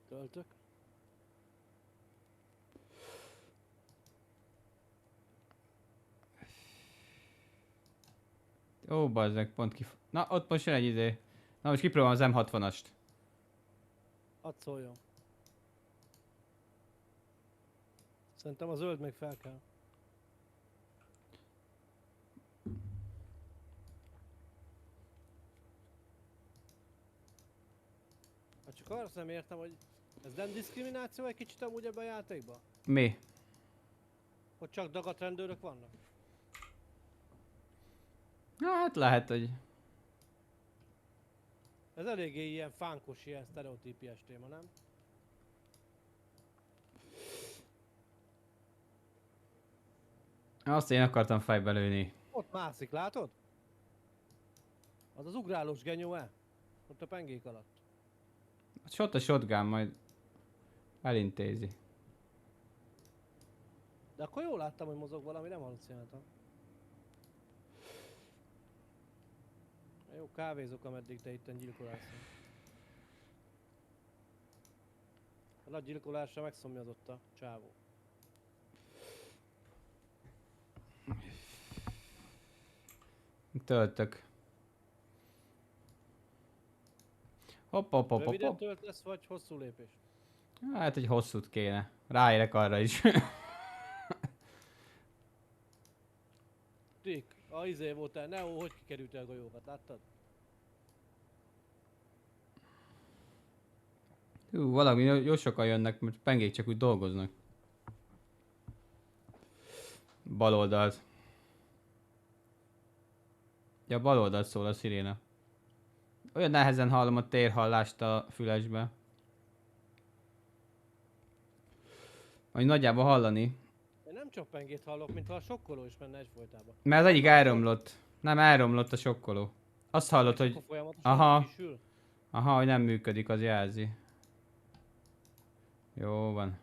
Töltök. Ó, bazzeg, pont Na, ott most jön egy izé. Na, most kipróbálom az M60-ast. Hadd szóljon. Szerintem a zöld még fel kell. Hát csak arra nem értem, hogy ez nem diszkrimináció egy kicsit amúgy ebben a játékban? Mi? Hogy csak dagat rendőrök vannak? Hát lehet, hogy... Ez eléggé ilyen fánkos, ilyen sztereotípiás téma, nem? Azt én akartam fejbe lőni. Ott mászik, látod? Az az ugrálós genyó-e? Ott a pengék alatt. A shotgun majd elintézi. De akkor jól láttam, hogy mozog valami, nem halucináltam. Jó, kávézok, ameddig te itten gyilkolálsz. A nagy gyilkolásra megszomjazott a csávó. Töltök. Hopp, hopp, hopp, hopp, Röviden hopp. töltesz, vagy hosszú lépés? Hát egy hosszút kéne. Ráérek arra is. Rick, a izé volt el, Neo, hogy kikerült el a golyókat, láttad? Valami jó sokan jönnek, mert pengék csak úgy dolgoznak. Bal oldalt. Ja, bal oldalt szól a sziréna. Olyan nehezen hallom a térhallást a fülesbe. Vagy nagyjából hallani. Én nem csak pengét hallok, mintha a sokkoló is menne egyfolytában. Mert az egyik elromlott. Nem, elromlott a sokkoló. Azt hallott, És hogy... akkor folyamatosan Aha. kisül. Aha, hogy nem működik, az jelzi. Jó van.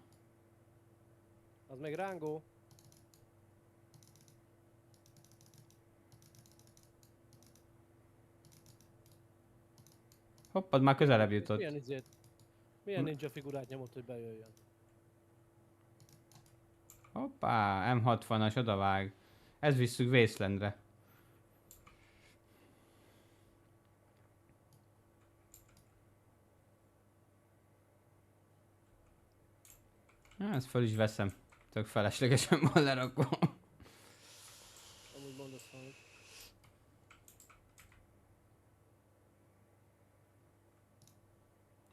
Az meg rángó. Hoppad, már közelebb jutott. Milyen izét? Milyen ninja figurát nyomott, hogy bejöjjön? Hoppá, M60-as odavág. Ez visszük Wastelandre. Ezt föl is veszem. Tök feleslegesen van lerakva. Amúgy mondasz valamit.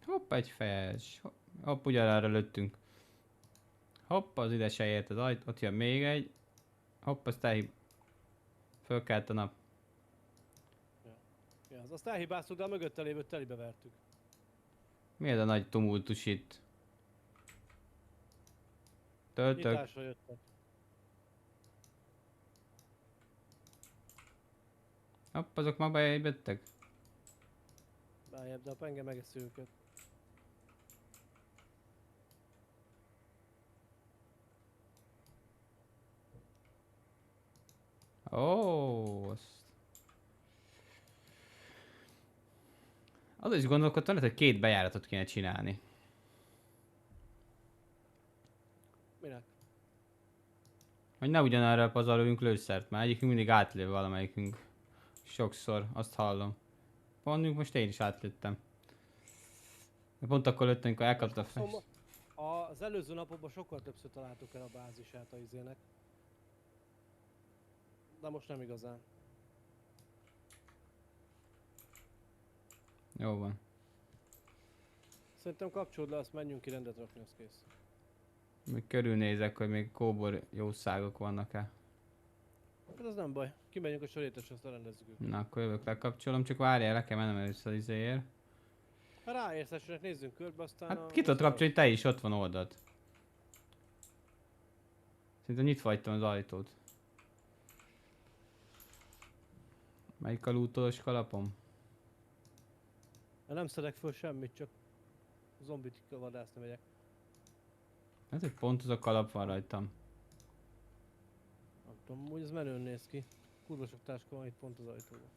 Hopp, egy fejes. Hopp, ugyanarra lőttünk. Hopp, az ide se ért az ajt. Ott jön még egy. Hopp, azt fölkelt a nap. Ja, azt elhibáztuk, de a mögötte lévőt telibe vertük. Mi ez a nagy tumultus itt? Töltök. Nyitásra jöttek. Hopp, azok magba jöttek. Beljebb, de a penge megeszi őket. Ó, azt. Azon is gondolkodtam, hogy két bejáratot kéne csinálni. Minek? Hogy ne ugyanarra pazaroljunk lőszert, már egyikünk mindig átlő valamelyikünk. Sokszor, azt hallom. Pont most én is átlőttem. Pont akkor lőttem, amikor elkapta a fest. Az előző napokban sokkal többször találtuk el a bázisát a izének. De most nem igazán. Jó van. Szerintem kapcsolod le, azt menjünk ki rendet rakni, az kész. Még körülnézek, hogy még kóbor jószágok vannak-e. Hát az nem baj. Kimegyünk a sörétes, azt rendezzük őket. Na akkor jövök, lekapcsolom, csak várjál, le kell mennem először az izéért. Ha ráérsz esőnek, nézzünk körbe, aztán Hát ki tudod kapcsolni, te is ott van oldalt. Szerintem nyitva hagytam az ajtót. Melyik a lootolós kalapom? Nem szedek föl semmit, csak zombit vadászni megyek. Hát egy pont az a kalap van rajtam. Nem tudom, úgy ez menőn néz ki. Kurva sok táska van itt pont az ajtóban.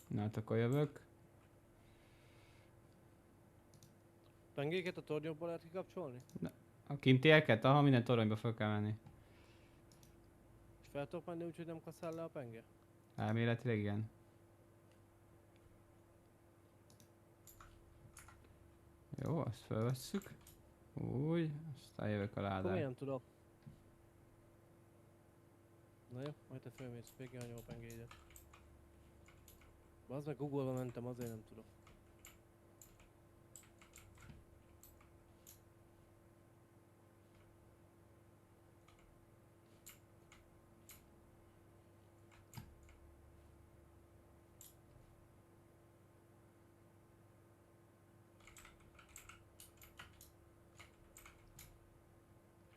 Na hát akkor jövök. Pengéket a tornyokból lehet kikapcsolni? A kintieket? Aha, minden toronyba fel kell menni. És fel tudok menni úgy, hogy nem kaszál le a penge? Elméletileg igen. Jó, azt felvesszük. Úgy, aztán jövök a Akkor ládára. miért nem tudok? Na jó, majd te fölmész, végighagyom a pengégyet. Bazd meg, Google-ba mentem, azért nem tudok.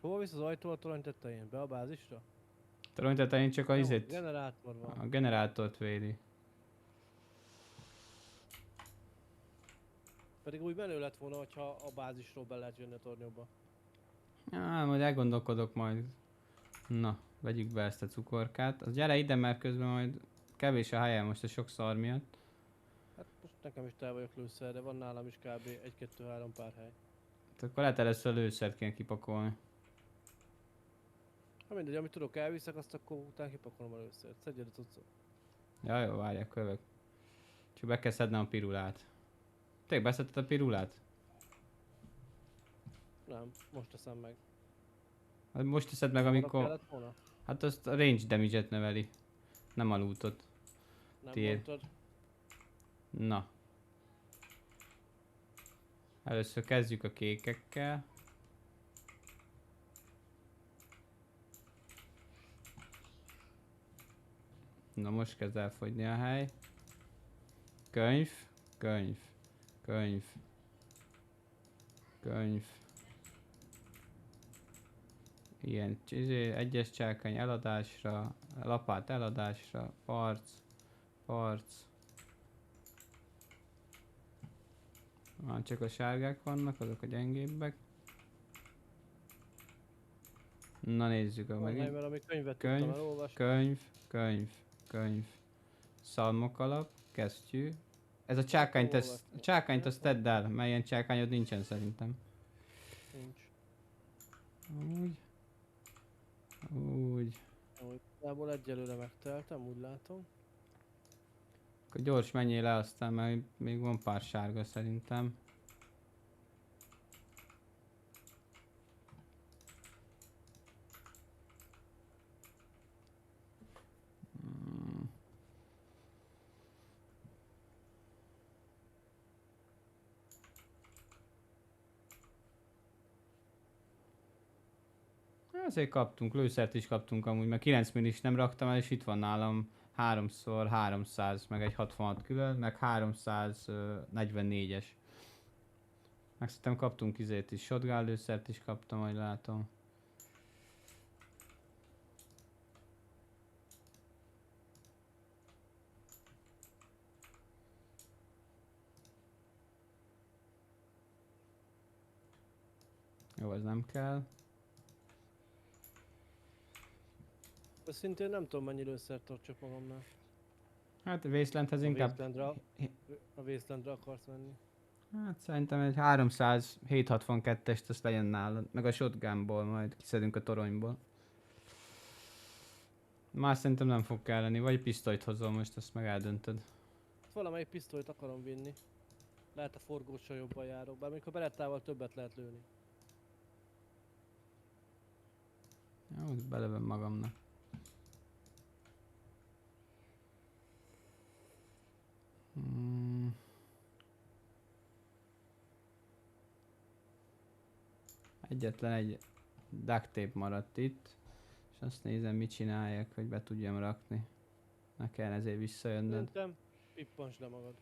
Hova visz az ajtó a torony tetején? Be a bázisra? Torony tetején csak a Jó, izét, generátor van. a generátort védi. Pedig úgy menő lett volna, hogyha a bázisról be lehet jönni a tornyokba. Majd elgondolkodok majd. Na, vegyük be ezt a cukorkát. Az gyere ide, mert közben majd kevés a helyem most a sok szar miatt. Hát most nekem is tel vagyok lőszer, de van nálam is kb. 1-2-3 pár hely. Hát akkor lehet először lőszert kéne kipakolni. Ha mindegy, amit tudok elviszek, azt akkor utána kipakolom a lőszert. Szedjed a cuccot. Ja, jó, várják, kövök. Csak be kell szednem a pirulát. Tényleg beszedted a pirulát? Nem, most teszem meg. Hát most teszed meg, Hamarabb amikor... kellett volna? Hát azt a range damage-et növeli. Nem a lootot. Nem Tiéd. mondtad. Na. Először kezdjük a kékekkel. Na most kezd elfogyni a hely. Könyv, könyv, könyv, könyv. Ilyen egyes csákány eladásra, lapát eladásra, parc, parc. Már csak a sárgák vannak, azok a gyengébbek. Na nézzük a Mondj, megint. mert ami könyvet Könyv, tudtam elolvasni. könyv, könyv, könyv. Szalmokalap, kesztyű. Ez a csákányt, a csákányt azt tedd el, mert ilyen csákányod nincsen szerintem. Nincs. Úgy. Úgy. Úgy, igazából egyelőre megteltem, úgy látom. Akkor gyors menjél le aztán, mert még van pár sárga szerintem. Hmm. Azért kaptunk, lőszert is kaptunk amúgy, mert 9 millis nem raktam el, és itt van nálam 3x300, meg egy 66 külön, meg 344-es. Meg szerintem kaptunk izét is, shotgun lőszert is kaptam, ahogy látom. Jó, az nem kell. Szintén nem tudom mennyi lőszert tartsak magamnál. Hát a Wastelandhez A inkább... Wastelandra, a Wastelandra akarsz menni. Hát szerintem egy 300 762-est azt legyen nálad. Meg a shotgunból majd kiszedünk a toronyból. Már szerintem nem fog kelleni, vagy pisztolyt hozol most, azt meg eldöntöd. Valamelyik pisztolyt akarom vinni. Lehet a forgóssal jobban járok, bár amikor berettával többet lehet lőni. Jó, ezt belövöm magamnak. Hmm. Egyetlen egy duct tape maradt itt. És azt nézem, mit csináljak, hogy be tudjam rakni. Ne kell ezért visszajönnöd. Szerintem pippans le magad.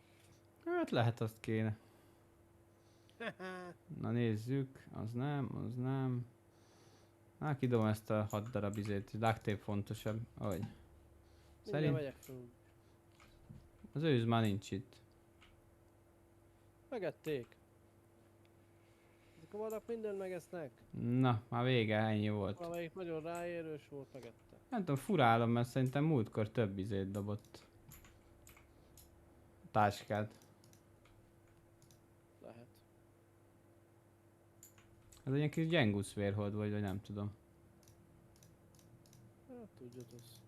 Hát lehet, azt kéne. Na nézzük, az nem, az nem. Hát kidobom ezt a 6 darab izét, duct tape fontosabb. Ahogy. Mindjárt Szerint megyek föl. az őz már nincs itt. Megették. Ezek a vadak mindent megesznek. Na, már vége, ennyi volt. Valamelyik nagyon ráérős volt, megette. Nem tudom, furálom, mert szerintem múltkor több izét dobott. Táskát. Lehet. Ez egy ilyen kis gyengusz vérhold vagy nem tudom. Hát tudja az.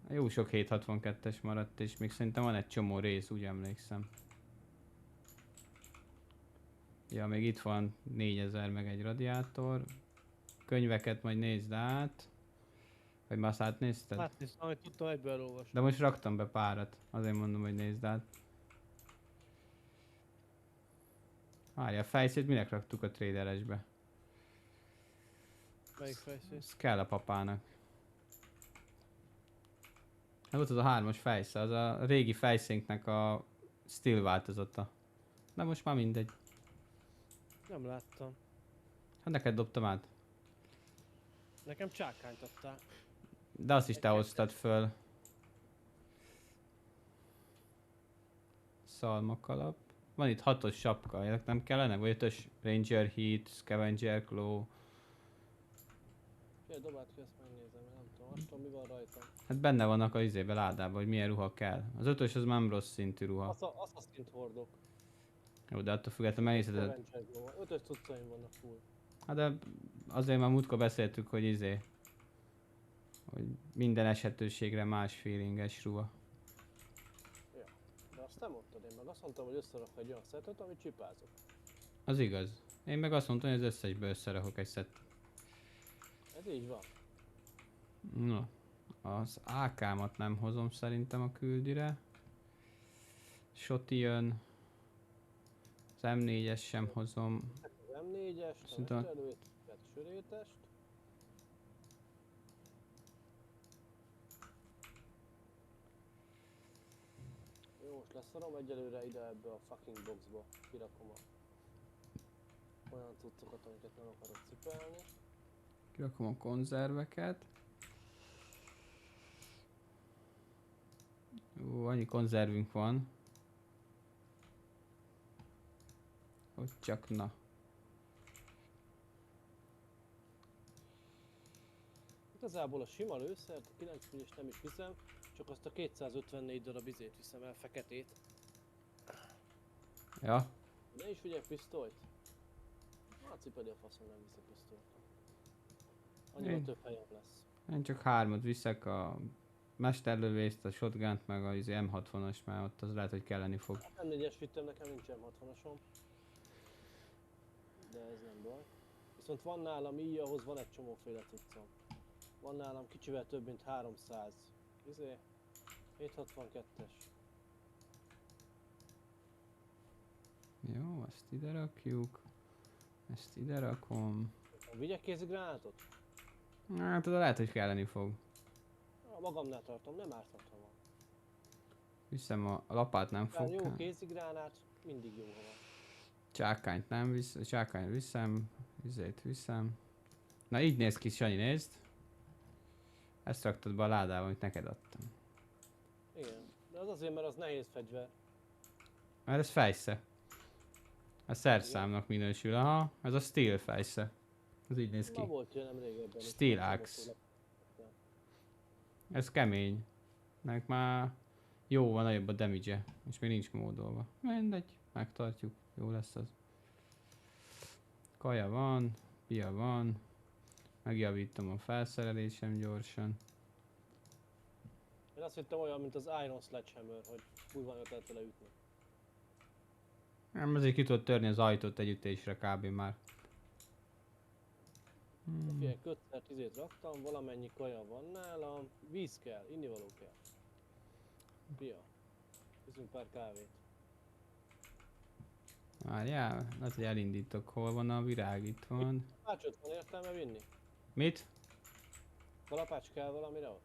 Jó sok 762-es maradt, és még szerintem van egy csomó rész, úgy emlékszem. Ja, még itt van 4000 meg egy radiátor. Könyveket majd nézd át. Vagy már azt átnézted? Hát is, amit tudtam, egyből elolvastam. De most raktam be párat, azért mondom, hogy nézd át. Várja, a fejszét minek raktuk a traderesbe? Melyik fejszét? Ez kell a papának. Hát ott az a 3-as fejsze, az a régi fejszénknek a stíl változata. De most már mindegy. Nem láttam. Hát neked dobtam át. Nekem csákányt adtál. De azt is te hoztad föl. Szalmakalap. Van itt 6-os sapka, ezek nem kellene? Vagy 5-ös Ranger Heat, Scavenger Claw. Fél dobált ki, ezt megnézem, mert nem tudom. Azt tudom, mi van rajta. Hát benne vannak a izébe ládában, hogy milyen ruha kell. Az 5-ös az nem rossz szintű ruha. Azt szint hordok. Jó, de attól függetlenül megnézheted. 5-ös cuccaim vannak full. Hát de azért már múltkor beszéltük, hogy hogy minden esetőségre más feelinges ruha. De azt nem mondtad, én meg azt mondtam, hogy összerak egy olyan szetet, amit csipázok. Az igaz. Én meg azt mondtam, hogy az összesből összerakok egy szett. Ez így van. No, az AK-mat nem hozom szerintem a küldire. Shoti jön. Az M4-es sem hozom. Az M4-es, a Szerintem- mesterlőt, a sörétest. Jó, most leszarom egyelőre ide ebbe a fucking boxba. Kirakom a olyan cuccokat, amiket nem akarok cipelni. Kirakom a konzerveket. Ó, annyi konzervünk van. Hogy csak na. Igazából a sima lőszert, a 9 nem is viszem, csak azt a 254 darab izét viszem el, feketét. Ja, De is ugye pisztolyt. Hát cipeli a faszom, nem visz a pisztolyt. Annyival Én- több helyem lesz. én csak 3-at viszek, a mesterlövészt, a shotgunt, meg az M60-as, mert ott az lehet, hogy kelleni fog. M4-es vittem, nekem nincsen 60-asom. De ez nem baj. Viszont van nálam így, ahhoz van egy csomóféle cuccom. Van nálam kicsivel több mint 300. 762-es. Jó, ezt ide rakjuk. Ezt ide rakom. Vigyek kézigránátot? Hát oda lehet, hogy kelleni fog. Magamnál tartom, nem árthatom van. Viszem a lapát nem Tehát fog. jó kézigránát, mindig jó, ha van. Csákányt nem viszem, csákányt viszem. Vizét viszem. Na így néz ki, Sanyi, nézd. Ezt raktad be a ládába, amit neked adtam. Igen, de az azért, mert az nehéz fegyver. Mert ez fejsze. A szerszámnak minősül, aha. Ez a steel fejsze. Ez így néz Na ki. volt ilyen nem régebben is. Steel nem axe. szokott Ez kemény. Nek már jó van, nagyobb a damage-e. És még nincs módolva. Mindegy, megtartjuk. Jó lesz az. Kaja van, pia van. Megjavítom a felszerelésem gyorsan. Én azt hittem olyan, mint az Iron Sledgehammer, hogy kurványot lehet vele ütni. Nem, azért ki tudod törni az ajtót egy ütésre kb. Már. Figyelj, kötszert izét raktam, valamennyi kaja van nálam, víz kell, innivaló kell. Pia, viszünk pár kávét. Várjál, lehet, hogy elindítok. Hol van a virág? Itt van. Pácsot van értelme vinni? Mit? Kalapács kell valamire ott?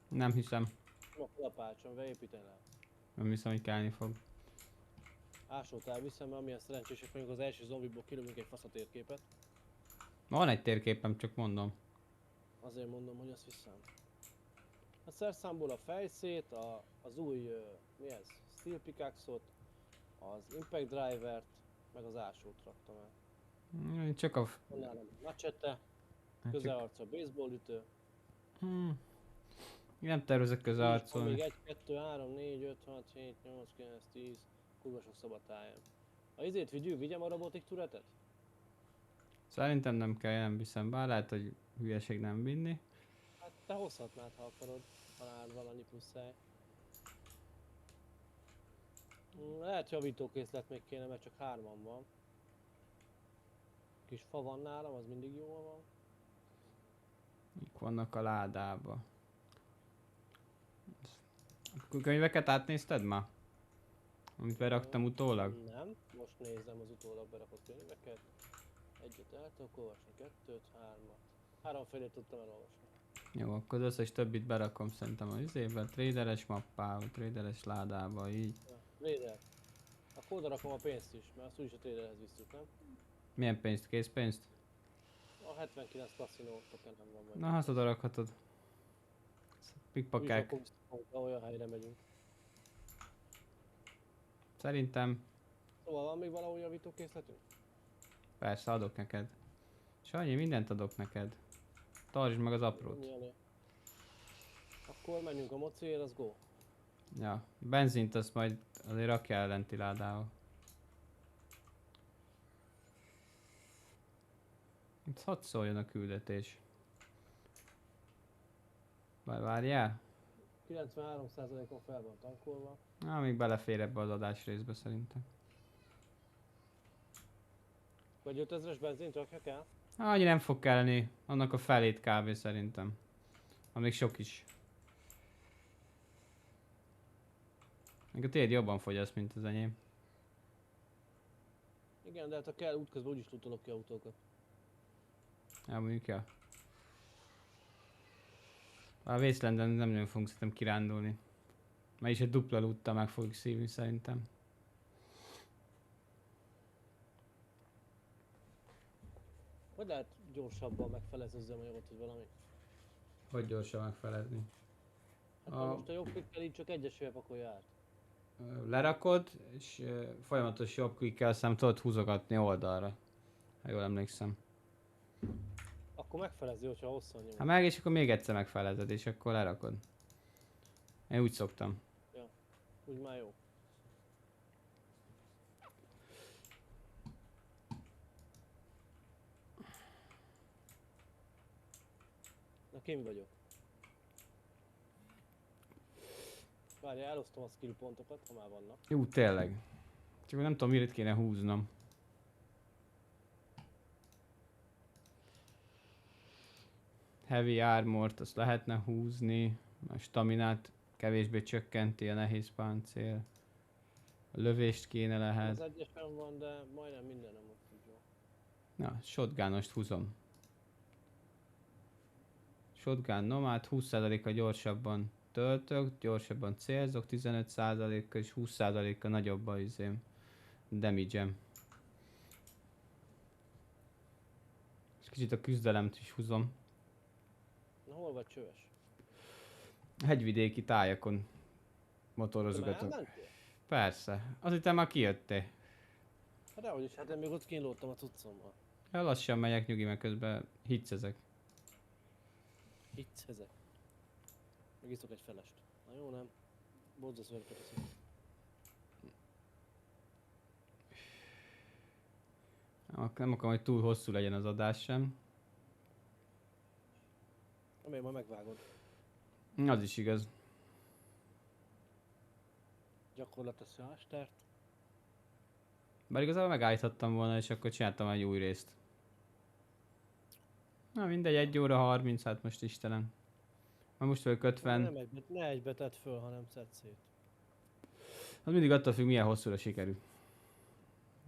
Nem hiszem. Nem a kalapácson, beépíteni rá. Nem hiszem, hogy kellni fog. Ásót elviszem, mert amilyen szerencsések vagyunk, az első zombiból kilövünk egy faszatérképet. Van egy térképem, csak mondom. Azért mondom, hogy azt viszem. A szerszámból a fejszét, az új, mi ez? Steel pickaxe-ot, az impact drivert, meg az ásót raktam el. Csak a... Van nálam macsete, csak... közelharca, baseball ütő. Nem tervezek Van közelharcolni. még 1, 2, 3, 4, 5, 6, 7, 8, 9, 10, kurva sok szabadtájam. A izét vigyem a robotik turetet? Szerintem nem kell, nem viszem. Bár lehet, hogy hülyeség nem vinni. Hát te hozhatnád, ha akarod, ha nálad valannyi plusz hely. Lehet javítókészlet még kéne, mert csak 3-an van. Kis fa van nálam, az mindig jól van. Mik vannak a ládába. A könyveket átnézted már? Amit beraktam utólag? Nem, most nézem az utólag berakott könyveket. Egyet el tudok olvasni, 2-t, 3-at. 3 félét tudtam elolvasni. Jó, akkor az összes többit berakom szerintem az izébe, traderes mappába, traderes ládába, így. Ja, trader. Akkor oda rakom a pénzt is, mert azt úgyis a traderhez visszük, nem? Milyen pénzt? Készpénzt? A 79 kaszinó tokenem van vagy. Na, azt oda rakhatod. Pikpakák. Olyan helyre megyünk. Szerintem Szóval van még valahol javítókészletünk? persze adok neked. Sanyi, mindent adok neked. Tartsd meg az aprót. Milyen? Akkor menjünk a mociért, az go. Ja, benzint azt majd azért rakjál lenti ládába. Itt hadd szóljon a küldetés. Várjál? 93%-on fel van tankolva. Még belefér ebbe az adás részbe szerintem. Vagy 5000-es benzint rakjak el? Annyi nem fog kelleni, annak a felét kb. Szerintem. Még sok is. Még a tiéd jobban fogyaszt, mint az enyém. Igen, de hát ha kell útközben úgyis lootolok ki autókat. Ja, mondjuk ja. A Wasteland-en nem nagyon fogunk szerintem kirándulni. Mert is egy dupla loottal meg fogjuk szívni szerintem. Hogy lehet gyorsabban megfelezni az üzemanyagot, hogy valami? Hogy gyorsan megfelezni? Hát ha most a jobb klikkel így csak egyesével pakolja át. Lerakod, és folyamatos jobb klikkel szem tudod húzogatni oldalra. Ha jól emlékszem. Akkor megfelezi, hogyha hosszan nyomod. Ha meg, és akkor még egyszer megfelezed, és akkor lerakod. Én úgy szoktam. Úgy már jó. Na, kim vagyok. Várj, elosztom a skill pontokat, ha már vannak. Jó, tényleg. Csak nem tudom, miért kéne húznom. Heavy armort, azt lehetne húzni. A staminát kevésbé csökkenti a nehéz páncél. A lövést kéne Az lehet. egyesen van, de majdnem mindenem ott így jó. Na, shotgunost húzom. Shotgun nomad, 20%-a gyorsabban töltök, gyorsabban célzok, 15%-kal és 20%-kal nagyobb a izém. Damage-em. És kicsit a küzdelemt is húzom. Na, hol vagy csöves? Hegyvidéki tájakon Te már motorozgatok. elmentél? Persze. Azt hittem már kijöttél. Hát dehogy is, hát én még ott kínlódtam a cuccommal. Ja, lassan megyek nyugi, meg közben hiccezek. Itt ezek. Megisztok egy felest. Na jó, nem? Bodzaszörpet eszünk. Nem akarom, hogy túl hosszú legyen az adás sem. Amelyek ma megvágod. Az is igaz. Gyakorlat a szástert. Bár igazából megállíthattam volna, és akkor csináltam egy új részt. Na mindegy, 1 óra 30, hát most Istenem. Most vagyok 50. Ne egybe tedd föl, hanem szedd szét. Az mindig attól függ, milyen hosszúra sikerül.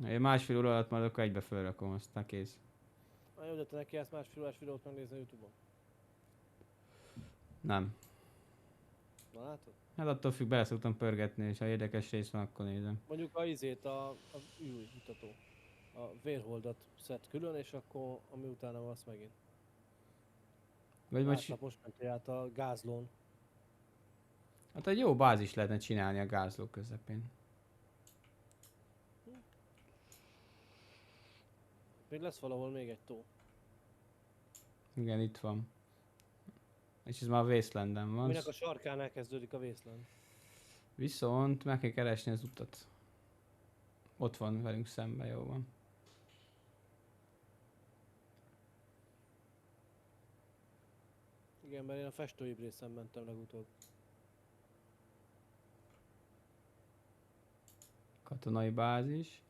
Én másfél óra alatt majd akkor egybe fölrakom, aztán kész. Na jó, de te neki ezt másfél órás videót megnézni a Youtube-on. Nem. Na látod? Hát attól függ, bele szoktam pörgetni, és ha érdekes rész van, akkor nézem. Mondjuk a izét, a mutató. A vérholdat szed külön, és akkor ami utána van, azt megint. Vagy most, Most mentél át a gázlón. hát egy jó bázis lehetne csinálni a gázló közepén. Még lesz valahol még egy tó. Igen, itt van. És ez már a Wasteland-en van. Aminek a sarkán elkezdődik a vészlen. Viszont meg kell keresni az utat. Ott van velünk szemben, jó van. Igen, mert én a festőibb részen mentem legutóbb. Katonai bázis.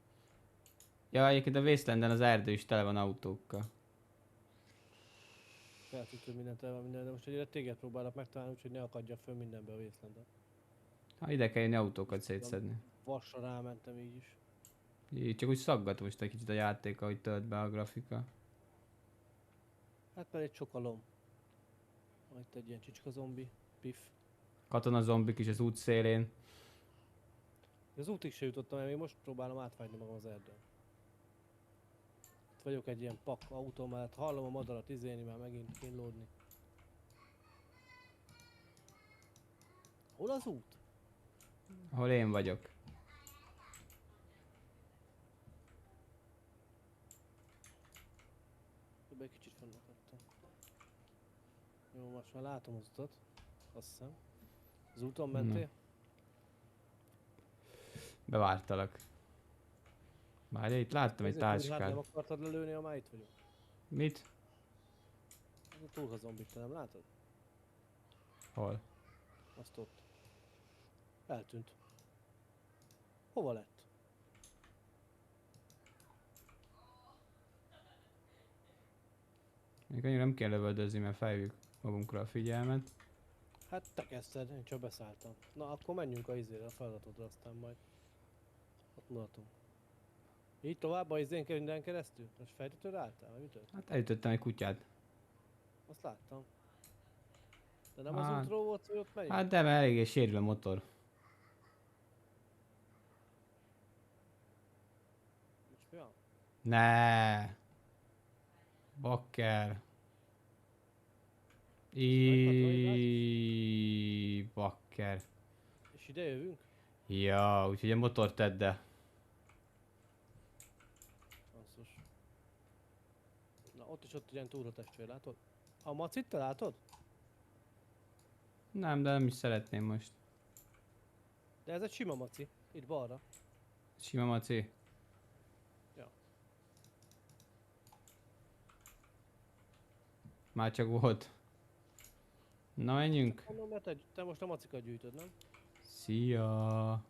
Ja, egyébként a Wasteland-en az erdő is tele van autókkal. Feltűnt, hogy mindent el van minden, de most egyre téged próbálok megtalálni, úgyhogy ne akadja föl mindenbe a vészlendet. Ha ide kell jönni autókat szétszedni. Vasra rámentem így is. Így csak úgy szaggat most egy kicsit a játék, ahogy tölt be a grafika. Hát mert egy csokalom. Van itt egy ilyen csicska zombi, pif. Katona zombik is az út szélén. Az útig se jutottam, mert még most próbálom átvágni magam az erdőn. Itt vagyok egy ilyen pak autó mellett, hallom a madarat izélni, már megint kínlódni. Hol az út? Ahol én vagyok. Jobb egy kicsit fennakadtam. Jó, most már látom az utat. Azt hiszem. Az úton mentél? Bevártalak. Várj, itt láttam egy Hát nem táskát. akartad lelőni, ha már itt vagyok. Mit? Ez a turha zombit, te nem látod? Hol? Azt ott. Eltűnt. Hova lett? Még annyira nem kell lövöldözni, mert felhívjuk magunkra a figyelmet. Hát te kezdted, én csak beszálltam. Na akkor menjünk a izére, a feladatodra, aztán majd ott mutatom. Így tovább a izén kell minden keresztül? Most fejtetőre álltál, vagy mi történt? Hát elütöttem egy kutyát. Azt láttam. De nem Hát- az útról volt, hogy ott megyünk? Hát de mert eléggé sérül a motor. Most mi van? Ne. Bakker. Bakker. És ide jövünk? Ja, úgyhogy a motor tedd el. Basszus. Na ott is ott ilyen túra testvér, látod? A macit te látod? Nem, de nem is szeretném most. De ez egy sima maci. Itt balra. Sima maci. Ja. Már csak volt. Na menjünk. Mondom, mert te most a macikat gyűjtöd, nem? Szia.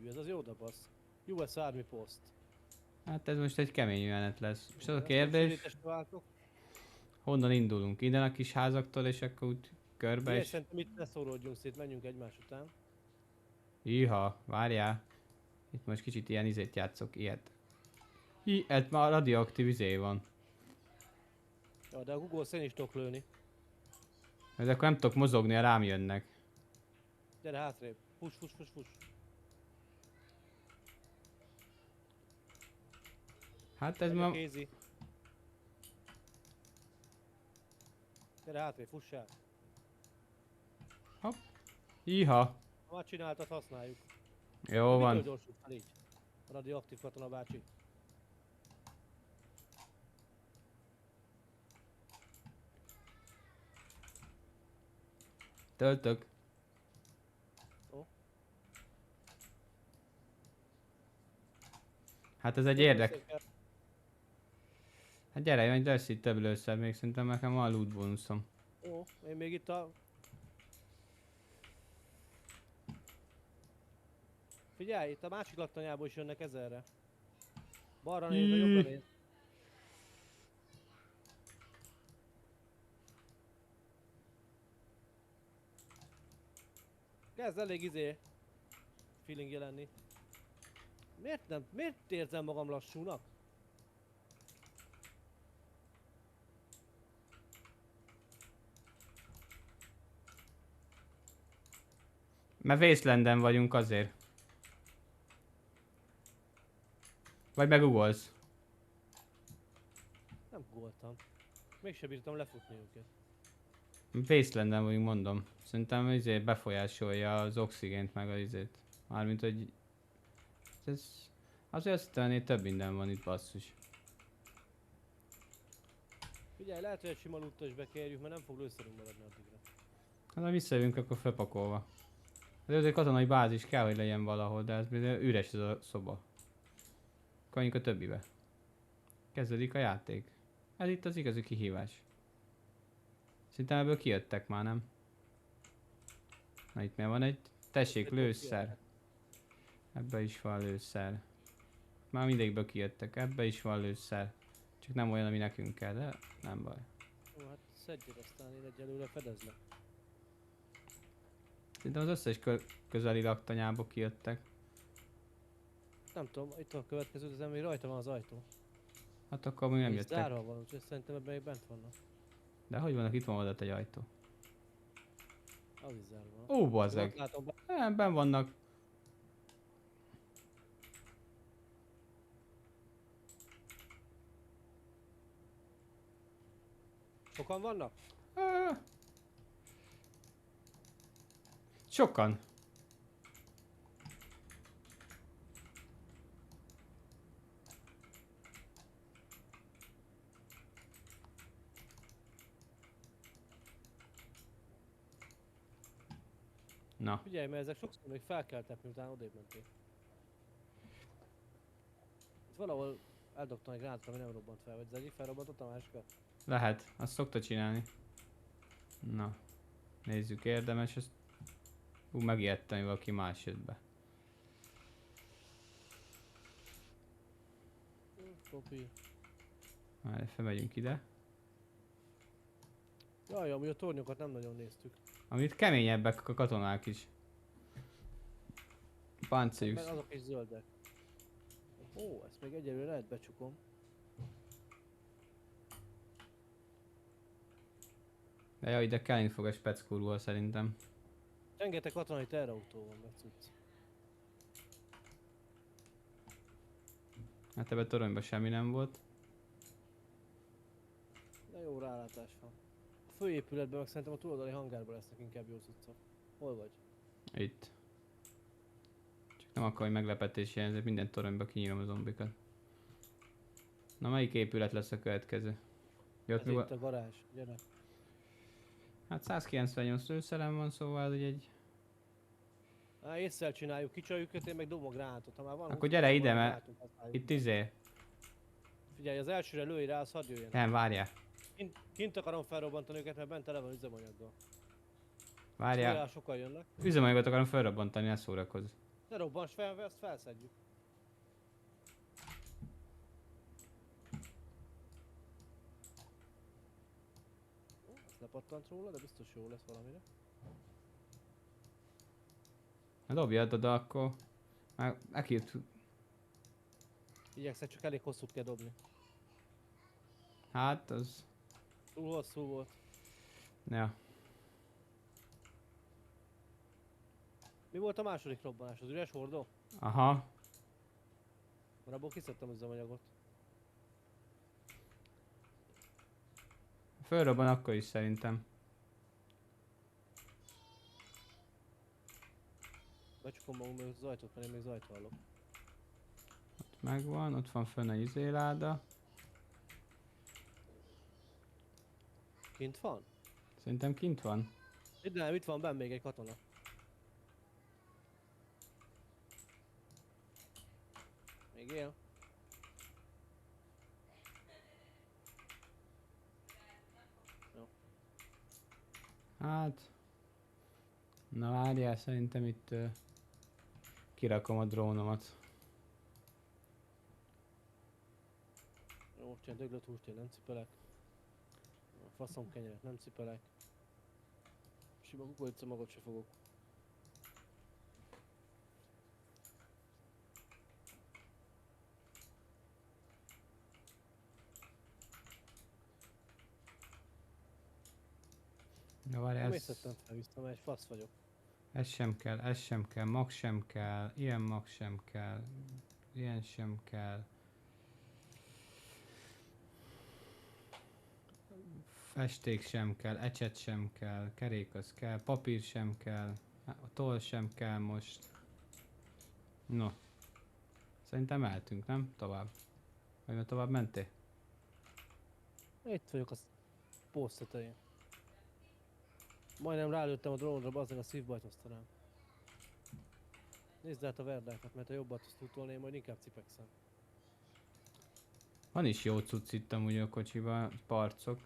Ez az jó dabasz. US Army Post. Hát ez most egy kemény jelenet lesz. Most az a Ezt kérdés, sötétesre váltok. honnan indulunk? Innen a kis házaktól, és akkor úgy körbe Figyelj, és... szerintem itt ne szóródjunk szét, menjünk egymás után. Iha, várjál. Itt most kicsit ilyen izét játszok, ilyet. Ilyet már radioaktív izé van. Ja, de a Google szén is tudok lőni. Ez akkor nem tudok mozogni, ha rám jönnek. Gyere hátrébb. Fuss, fuss, fuss, fuss. Hát ez Megy ma... a kézi. Gyere hátrébb, fuss el. Iha. Ha már csináltad, használjuk. Jó Mitől van. gyorsult fel így? A radioaktív katona bácsi. Töltök. Ó, Hát ez egy tényleg érdek. össze kell. Hát gyere, jön, lesz itt több lőszer, még szerintem nekem van loot bonuszom. Ó, én még itt a... Figyelj, itt a másik laktanyából is jönnek 1000-re. Balra néz, vagy jobbra néz. Kezd elég feeling jelenni. Miért érzem magam lassúnak? Mert Wasteland-en vagyunk azért. Vagy megugolsz. Nem voltam. Mégsem bírtam lefutni őket. Wasteland-en vagyunk, mondom. Szerintem izé befolyásolja az oxigént meg az izét. Mármint, hogy... Ez... Azért azt hittem, hogy több minden van itt, basszus. Figyelj, lehet, hogy egy sima loottal is bekérjük, mert nem fog lőszerünk maradni addigra. Hát ha visszajövünk, akkor felpakolva. Ez egy katonai bázis kell, hogy legyen valahol, de ez üres ez a szoba. Akkor a többibe. Kezdődik a játék. Ez itt az igazi kihívás. Szerintem ebből kijöttek már, nem? Na itt mi van egy... Tessék, lőszer. Ebbe is van lőszer. Már mindegyikből kijöttek, ebbe is van lőszer. Csak nem olyan, ami nekünk kell, de nem baj. Jó, hát szedjed, aztán én egyelőre fedezlek. Szerintem az összes közeli laktanyából kijöttek. Nem tudom, itt a következő, ezen még rajta van az ajtó. Hát akkor még nem Nézd, jöttek. zárva van, úgyhogy szerintem ebben még bent vannak. De hogy vannak, itt van oda egy ajtó. Az is zárva van. Ó, Ott bazzeg. látom, Nem, benn vannak. sokan vannak? Ö, Sokan. Na, Figyelj, mert ezek sokszor még felkeltek, miután odébb mentél. Itt valahol eldobtam egy gránátot, ami nem robbant fel, vagy az egyik felrobbantott, a másikat. lehet. Azt szokta csinálni. Na, nézzük, érdemes ezt. Megijedtem, hogy valaki más jött be. Kopi. Már felmegyünk ide. Jaj, amúgy a tornyokat nem nagyon néztük. Amit keményebbek a katonák is. Páncéljuk. Meg azok is zöldek. Ó, ezt még egyelőre lehet becsukom. De jaj, ide kelleni fog a speckúrból szerintem. Rengeteg katonai terrautó van, meg cucc. Hát ebben a toronyban semmi nem volt. De jó rálátás van. A főépületben meg szerintem a túloldali hangárban lesznek inkább jó cuccok. Hol vagy? Itt. Csak nem akar, hogy meglepetés jelent, minden toronyba kinyírom a zombikat. Na, melyik épület lesz a következő? Jó, Ez itt a garázs, gyere. hát 198 lőszerem van, szóval hogy egy... Á, észszel csináljuk, kicsaljuk őt, én meg dobom a gránátot, ha már van. Akkor 20 gyere van, ide, a mert gránátunk, használjuk. itt izé... Figyelj, az elsőre lőj rá, az hadd jöjjön. Nem, várjál. Kint akarom felrobbantani őket, mert bent tele van üzemanyaggal. Várjál. Olyan sokan jönnek. Üzemanyagot akarom felrobbantani, ne szórakozz. Ne robbants fel, azt felszedjük. Ó, ez lepattant róla, de biztos jó lesz valamire. Na dobjad oda akkor. Már megírt... Igyekszek, csak elég hosszút kell dobni. Hát az... Túl hosszú volt. Ja. Mi volt a második robbanás? Az üres hordó? Aha. Mert abból kiszedtem az üzemanyagot. Fölrobban akkor is szerintem. Becsukom magam az ajtót, mert én még zajt hallok. Ott megvan, ott van fönn a izéláda. Kint van? Szerintem kint van. Itt van benn még egy katona. Még él? Jó. Hát... Na várjál, szerintem itt kirakom a drónomat. Jó, most ilyen döglött húst én nem cipelek. A faszom kenyeret nem cipelek. Sima kukorica magot se fogok. Ja, várjál, Nem észrettem fel vissza, mert egy fasz vagyok. ez sem kell, mag sem kell, ilyen mag sem kell, ilyen sem kell. Festék sem kell, ecset sem kell, kerék az kell, papír sem kell, toll sem kell most. No. Szerintem mehetünk, nem? Tovább. Vagy már tovább mentél? Itt vagyok a post tetején. Majdnem rálőttem a drónra, bazdmeg a szívbajt hozta rám. Nézd át a verdákat, mert ha jobbat tudsz tutolni, én majd inkább cipekszem. Van is jó cucc itt amúgy a kocsiba, parcok.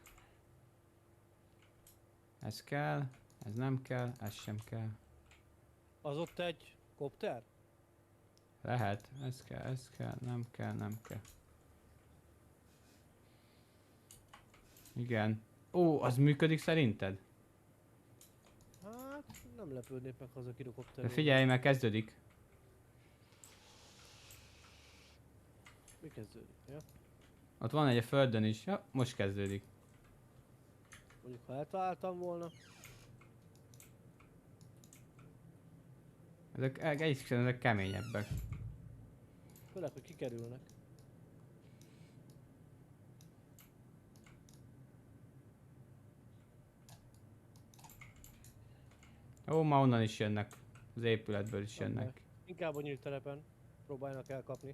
Ez kell, ez nem kell, ez sem kell. Az ott egy kopter? Lehet, ez kell, nem kell, nem kell. Igen. Ó, az működik szerinted? Hát nem lepődnék meg, ha az a kirokopter. De figyelj, mert kezdődik. Mi kezdődik? Ja? Ott van egy a földön is. Ja, most kezdődik. Mondjuk ha eltaláltam volna. Ezek keményebbek. Főleg, hogy kikerülnek. Ó, ma onnan is jönnek. Az épületből is Nem jönnek. Inkább a nyílt telepen próbálnak elkapni.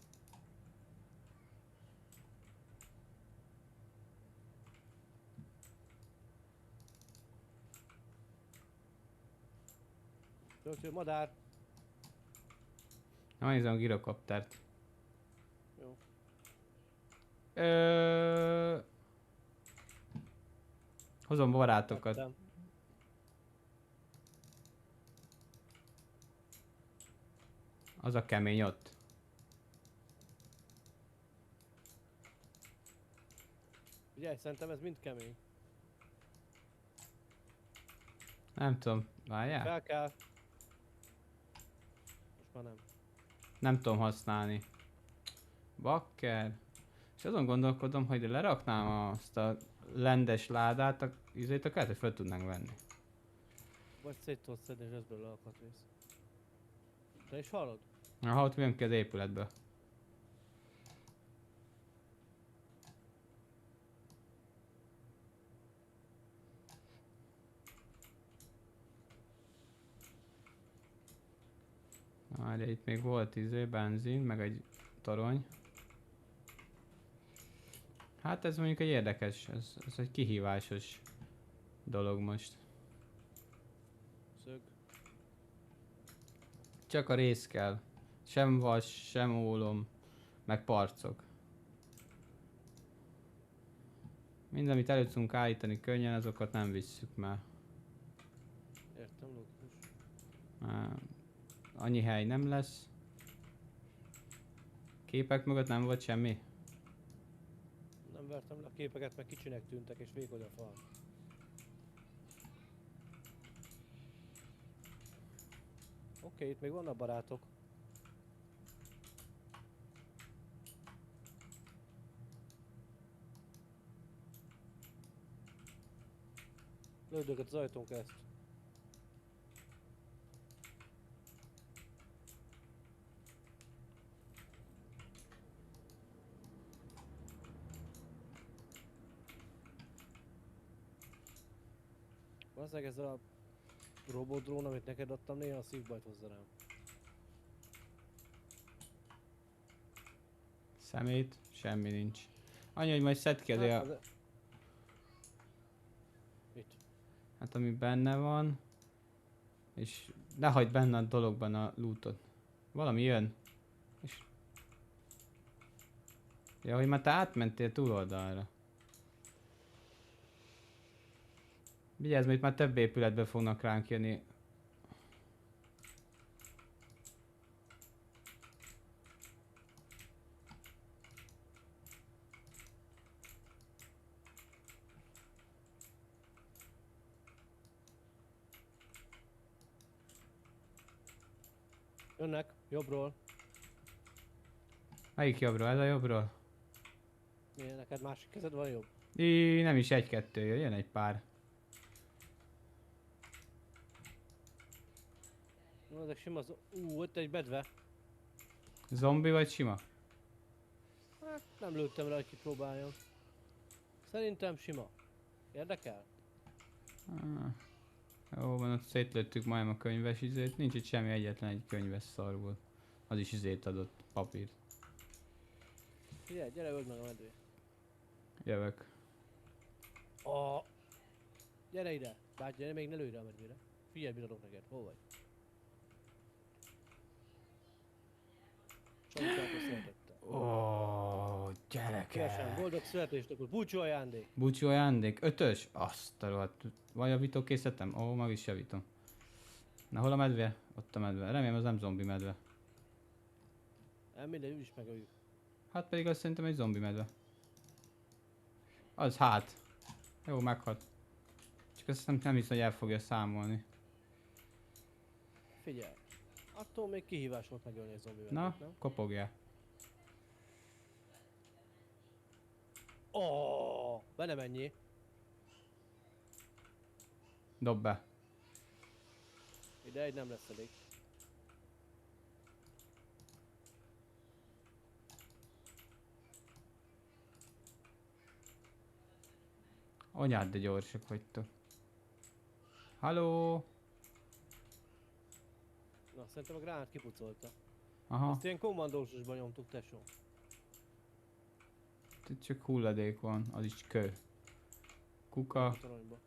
Töltő madár. Na, nézem a girokoptert. Jó. Hozom barátokat. Vettem. Az a kemény ott. Ugye, szerintem ez mind kemény. Nem tudom, várjál? Fel kell. Most már nem. Nem tudom használni. Bakker. És azon gondolkodom, hogy leraknám azt a lendes ládát, izét lehet, hogy fel tudnánk venni. Vagy szét tudod szedni, és ez belőle alkatrész. Te is hallod? Ha ott jön ki az épületből. Várja, itt még volt benzin, meg egy torony. Hát ez mondjuk egy érdekes, ez egy kihívásos dolog most. Szög. Csak a rész kell. Sem vas, sem ólom, meg parcok. Minden, amit elő tudunk állítani könnyen, azokat nem visszük már. Értem, logikus. Annyi hely nem lesz. Képek mögött nem volt semmi? Nem vertem le a képeket, meg kicsinek tűntek, és vékony a fal. Oké, itt még vannak barátok. Lődögött az ajtón kereszt. Valószínűleg ez a robot drón, amit neked adtam, néha a szívbajt hozza rám. Szemét, semmi nincs. Annyi, hogy majd szedd ki azért, Mit? hát ami benne van, és ne hagyd benne a dologban a lootot. Valami jön. És... Ja, hogy már te átmentél túloldalra. Vigyázz, mert itt már több épületbe fognak ránk jönni. Jönnek, jobbról. Melyik jobbról? Ez a jobbról? Milyen, neked másik kezed van jobb? Nem is egy-kettő, jön egy pár. No, ezek sima ott egy bedve. Zombi vagy sima? Hát nem lőttem rá, hogy kipróbáljam. Szerintem sima. Érdekel? Ah, jó van, ott szétlőttük majdnem a könyves izét. Nincs itt semmi, egyetlen egy könyves szar volt. Az is izét adott, papírt. Figyelj, gyere, öld meg a medvét. Jövök. Gyere ide! Bár gyere, még ne lőj rá a medvére. Figyelj, mit adok neked, hol vagy? Csomóságos szeretettel. Gyerekek. Szívesen, boldog születésnapot, búcsú ajándék! Búcsú ajándék, 5-ös? Azt a rohadt. Van javítókészletem? Meg is javítom. Na hol a medve? Ott a medve. Remélem az nem zombi medve. Nem mindegy, úgyis megöljük. Hát pedig azt szerintem egy zombi medve. Az hát. Jó, meghalt. Csak azt nem hiszem, hogy el fogja számolni. Figyelj, attól még kihívás volt megölni egy zombi medvét, Na, nem? kopogjál. Be nem ennyi. Dob be. Ide egy nem lesz elég. Anyád, de gyorsak vagytok. Halló? Na, szerintem a gránát kipucolta. Aha, Azt ilyen kommandósosban nyomtuk, tesó. itt csak hulladék van, az is kő. Kuka, A toronyba.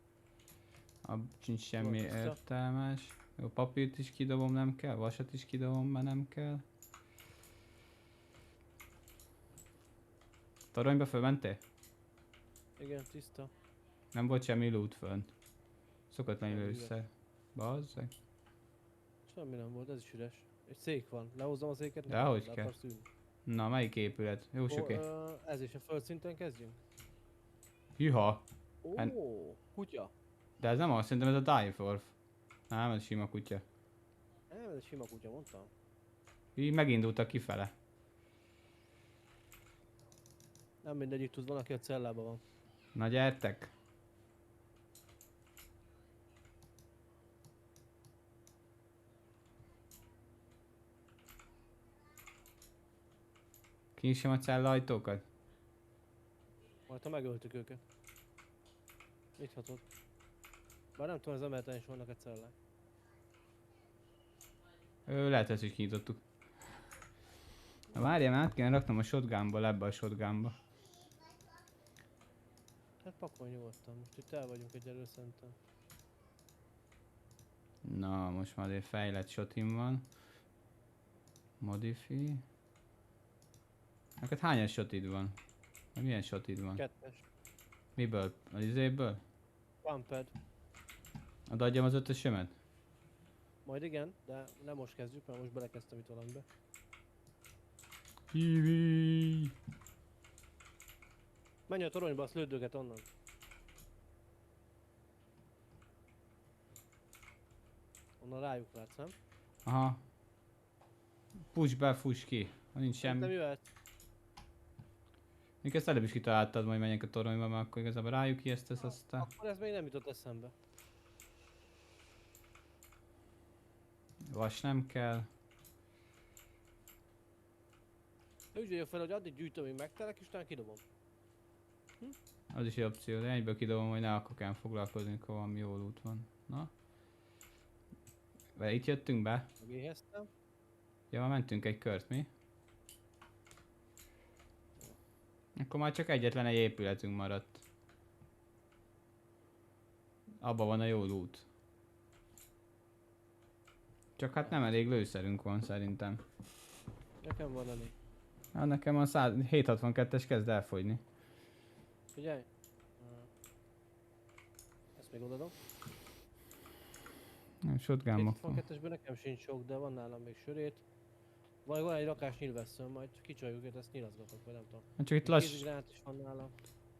sincs semmi Jól tiszta. értelmes. Jó, papírt is kidobom, nem kell, vasat is kidobom, mert nem kell. Toronyba fölmentél? Igen, tiszta. Nem volt semmi loot fönt. Szokatlanul Nem, össze. Bazzeg. Semmi nem volt, ez is üres. Egy szék van, lehozzam a széket? Dehogy Le kell. akarsz ülni? Na, melyik épület? Jó soké. Ez is a földszinten kezdjünk? Hűha. Kutya. De ez nem az, szerintem ez a Dive Nem, ez sima kutya. Nem, ez egy sima kutya, mondtam. Így megindultak kifele. Nem mindegyik tud, van, aki a cellában van. Na gyertek. Kinyissam a cella ajtókat? Majd ha megöltük őket. Mit hatod? Bár nem tudom, az emeleten is vannak egy cellák. Lehet ezt is kinyitottuk. Na várjál, át kéne raknom a shotgunból ebbe a shotgunba. Hát pakolj nyugodtan, most itt el vagyunk egyelőre szerintem. Na, most már egy fejlett shotim van. Modify. Neked hányas shotid van? Milyen shotid van? Kettes. Miből? Az izéből? Pumped. Odaadjam az ötösömet? Majd igen, de nem most kezdjük, mert most belekezdtem itt valamibe. Hivi. Menj a toronyba, azt lőd őket onnan. Onnan rájuk látsz, nem? Aha. Push be, push ki. Ha nincs Szerintem semmi. jöhet. Még ezt előbb is kitaláltad, hogy menjek a toronyba, mert akkor igazából rájuk ijesztesz aztán. Akkor ez még nem jutott eszembe. Vas nem kell. De úgy vagyok fel, hogy addig gyűjtöm, még megtelek, és utána kidobom. Az is egy opció, de egyből kidobom, hogy ne akkor kell foglalkozni, akkor valami jó út van. Na. Vele itt jöttünk be. Megéheztem. Ja, már mentünk egy kört, mi? Akkor már csak egyetlen egy épületünk maradt. Abba van a jó loot. Csak hát nem elég lőszerünk van szerintem. Nekem van elég. Hát nekem a 762-es kezd elfogyni. Figyelj! Ezt még odaadom. Nem, shotgunok van. 262-esben nekem sincs sok, de van nálam még sörét. Van egy rakás nyilvesszőm, majd kicsaljuk őket, ezt nyilazgatok, vagy nem tudom. Hát csak itt Kézigránát is van nálam.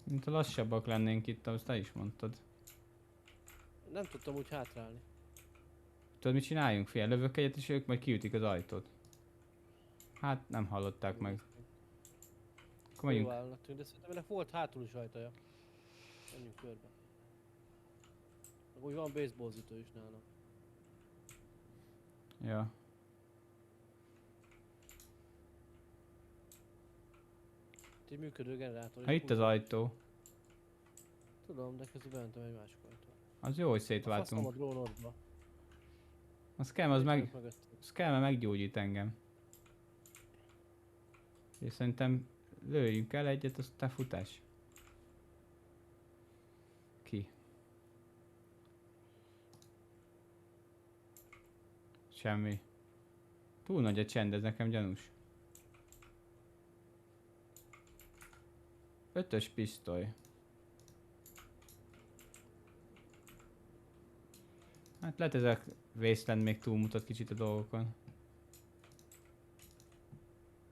mint a lassabbak lennénk itt, azt te is mondtad. Nem tudtam úgy hátrálni. Tudod mit csináljunk? Fél lövök egyet és ők majd kiütik az ajtót. Hát nem hallották meg. Akkor megyünk. Próbálnak tűnni, de szerintem ennek volt hátul is ajtaja. Menjünk körbe. Meg úgy van baseballzütő is nálam. Ja. Itt egy működő generátor. Ha és itt az úgy- ajtó. Tudom, de közben bementem egy másik ajtó. Az jó, hogy A faszom a szétváltunk. drónodba. A scam az meg... Mögött. Scam meggyógyít engem. És szerintem lőjünk el egyet, aztán futás. Ki? Semmi. Túl nagy a csend, ez nekem gyanús. 5-ös pisztoly. Hát lehet ezek Wasteland még túlmutat kicsit a dolgokon.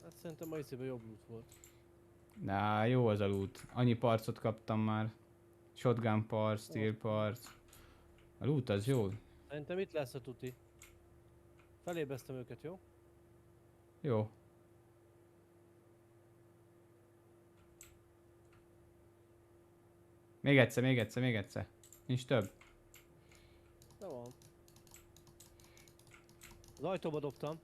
Hát szerintem a izében jobb loot volt. Na, jó az a loot. Annyi parcot kaptam már. Shotgun parc, steel parc. A loot az jó. Szerintem itt lesz a tuti. Felébreztem őket, jó? Jó. Még egyszer, még egyszer, még egyszer. Nincs több. De van. Az ajtóba dobtam.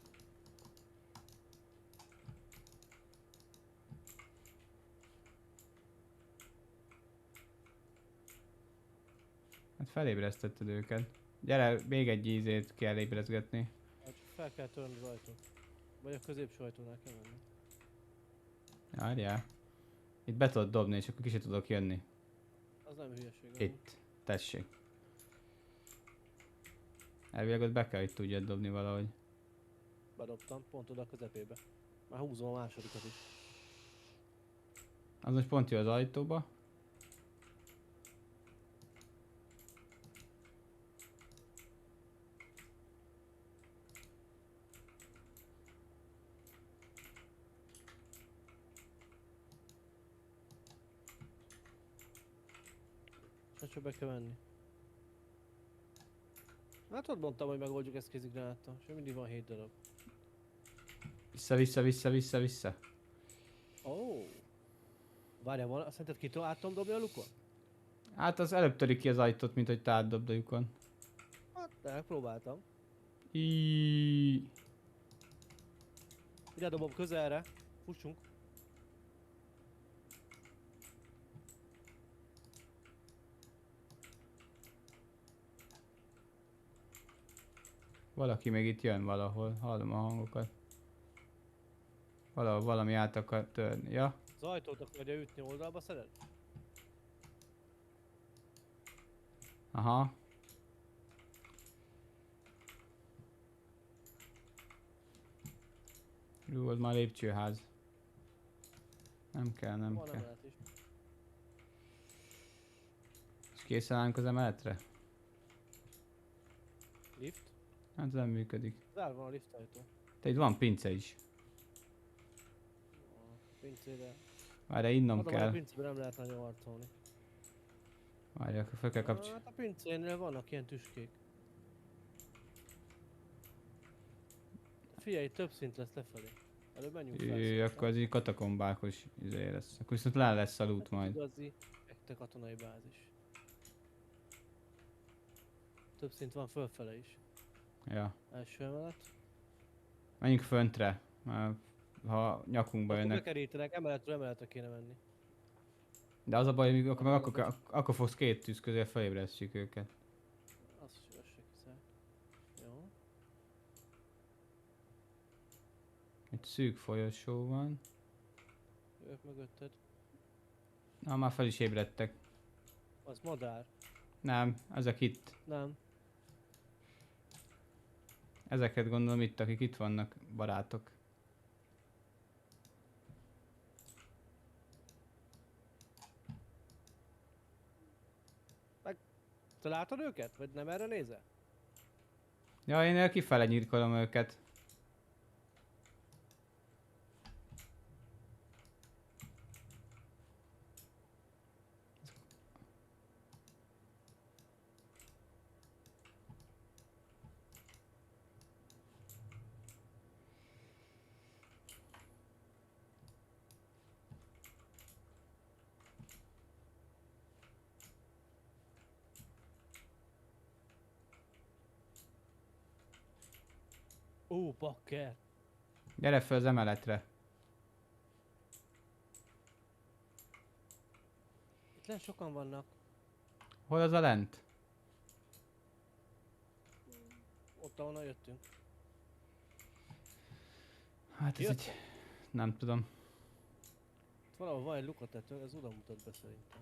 Hát felébresztetted őket. Gyere, még egy ízét kell ébrezgetni. Hát fel kell törni az ajtót. Vagy a középső ajtónál kell menni. Várjál. Itt be tudod dobni, és akkor ki se tudok jönni. Az nem hülyeség. amúgy. Itt. Tessék. Elvileg ott be kell, hogy tudjad dobni valahogy. Bedobtam, pont oda a közepébe. Már húzom a másodikat is. Az most pont jó az ajtóba. Most csak be kell menni. Hát ott mondtam, hogy megoldjuk ezt kézigránáttal, és mindig van 7 darab. Vissza, vissza, vissza, vissza, vissza. Ó! Oh. Várjál, van, szerinted ki át tudom dobni a lukon? Hát az előbb törik ki az ajtót, mint hogy te átdobd a lyukon. Hát, de megpróbáltam. Ide dobom közelre. Fussunk. Valaki még itt jön valahol, hallom a hangokat. Valahol valami át akar törni, ja? Az ajtót akarja ütni oldalba, szeded? Aha. Jó, az már lépcsőház. Nem kell, nem Van kell. emelet is. És készen állunk az emeletre? Lift. Hát ez nem működik. Zárva van a lift ajtó. Te itt van pince is. A pincére. Várj, innom Mondom, hogy a kell. pincében nem lehet nagyon harcolni. Várj, akkor fel kell kapcsolni. Hát a pincénél vannak ilyen tüskék. Figyelj, több szint lesz lefelé. Előbb menjünk fel. Akkor az így katakombákos izé lesz. Akkor viszont le lesz a loot majd. Igazi, ekte katonai bázis. Több szint van fölfele is. Ja. Első emelet. Menjünk föntre. Már ha nyakunkba Akkor jönnek. bekerítenek, emeletről emeletre kéne menni. De az a baj, hogy akkor, meg akkor fogsz két tűz közé felébresztjük őket. Az se kiszáll. Jó. Egy szűk folyosó van. Jövök mögötted. Na, már fel is ébredtek. Az madár. Nem, ezek itt. Nem. Ezeket gondolom itt, akik itt vannak, barátok. Te látod őket? Vagy nem erre nézel? Ja, én kifele nyírkolom őket. Bakker. Gyere fel az emeletre. Itt lent sokan vannak. Hol az a lent? Ott ahonnan jöttünk. Hát ez Jött? egy... Nem tudom. Itt valahol van egy lukatető, ez oda mutat be szerintem.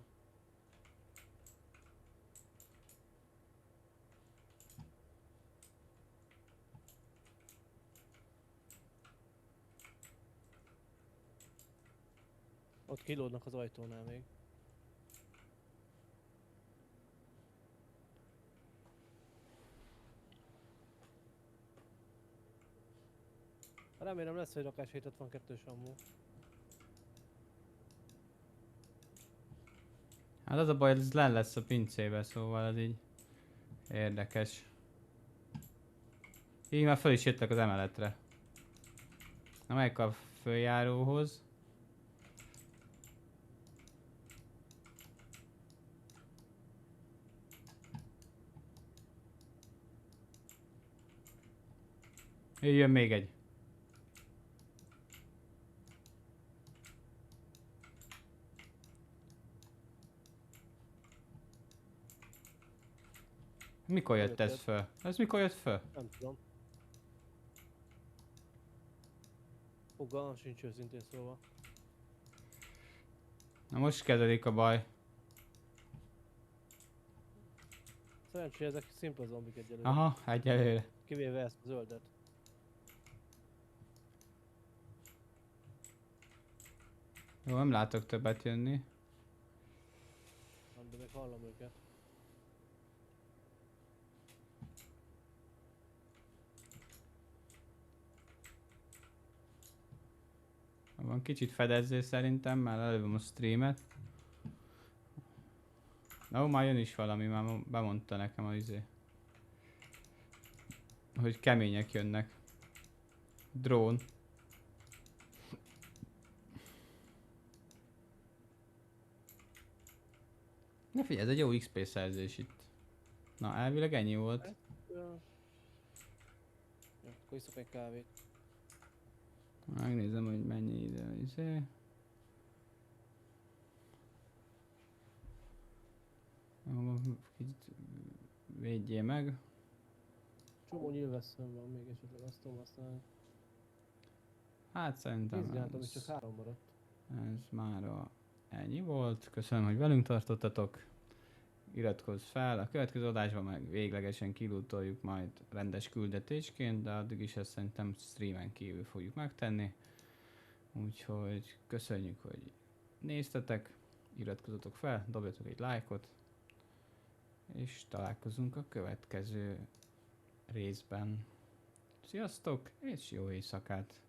Ott kilódnak az ajtónál még. Remélem lesz, hogy rakás 762-ös ammo. Hát az a baj, ez len lesz a pincébe, szóval ez így... Érdekes. Így már fel is jöttek az emeletre. Na, megyek a följáróhoz. Jön még egy. Mikor jött ez föl? Ez mikor jött föl? Nem tudom. Fogalmam sincs őszintén szóval. Na most kezdődik a baj. Szerencsére ezek szimpla zombik egyelőre. Aha, egyelőre. Kivéve ezt a zöldet. Jó, nem látok többet jönni. De még hallom őket. Van kicsit fedezzé szerintem, már előbb a streamet. Na, már jön is valami, már bemondta nekem az izé. Hogy kemények jönnek. Drón. Na figyelj, ez egy jó XP szerzés itt. Na, elvileg ennyi volt. Ja, akkor iszok egy kávét. Megnézem, hogy mennyi ide izé. Kicsit védjél meg. Csomó nyilvesszőm van még, esetleg azt tudom használni. Hát szerintem Nézgáltam, és csak 3 maradt. ez mára ennyi volt. Köszönöm, hogy velünk tartottatok. Iratkozz fel, a következő adásban meg véglegesen kilútoljuk majd rendes küldetésként, de addig is ezt szerintem streamen kívül fogjuk megtenni. Úgyhogy köszönjük, hogy néztetek, iratkozzatok fel, dobjatok egy lájkot, és találkozunk a következő részben. Sziasztok, és jó éjszakát!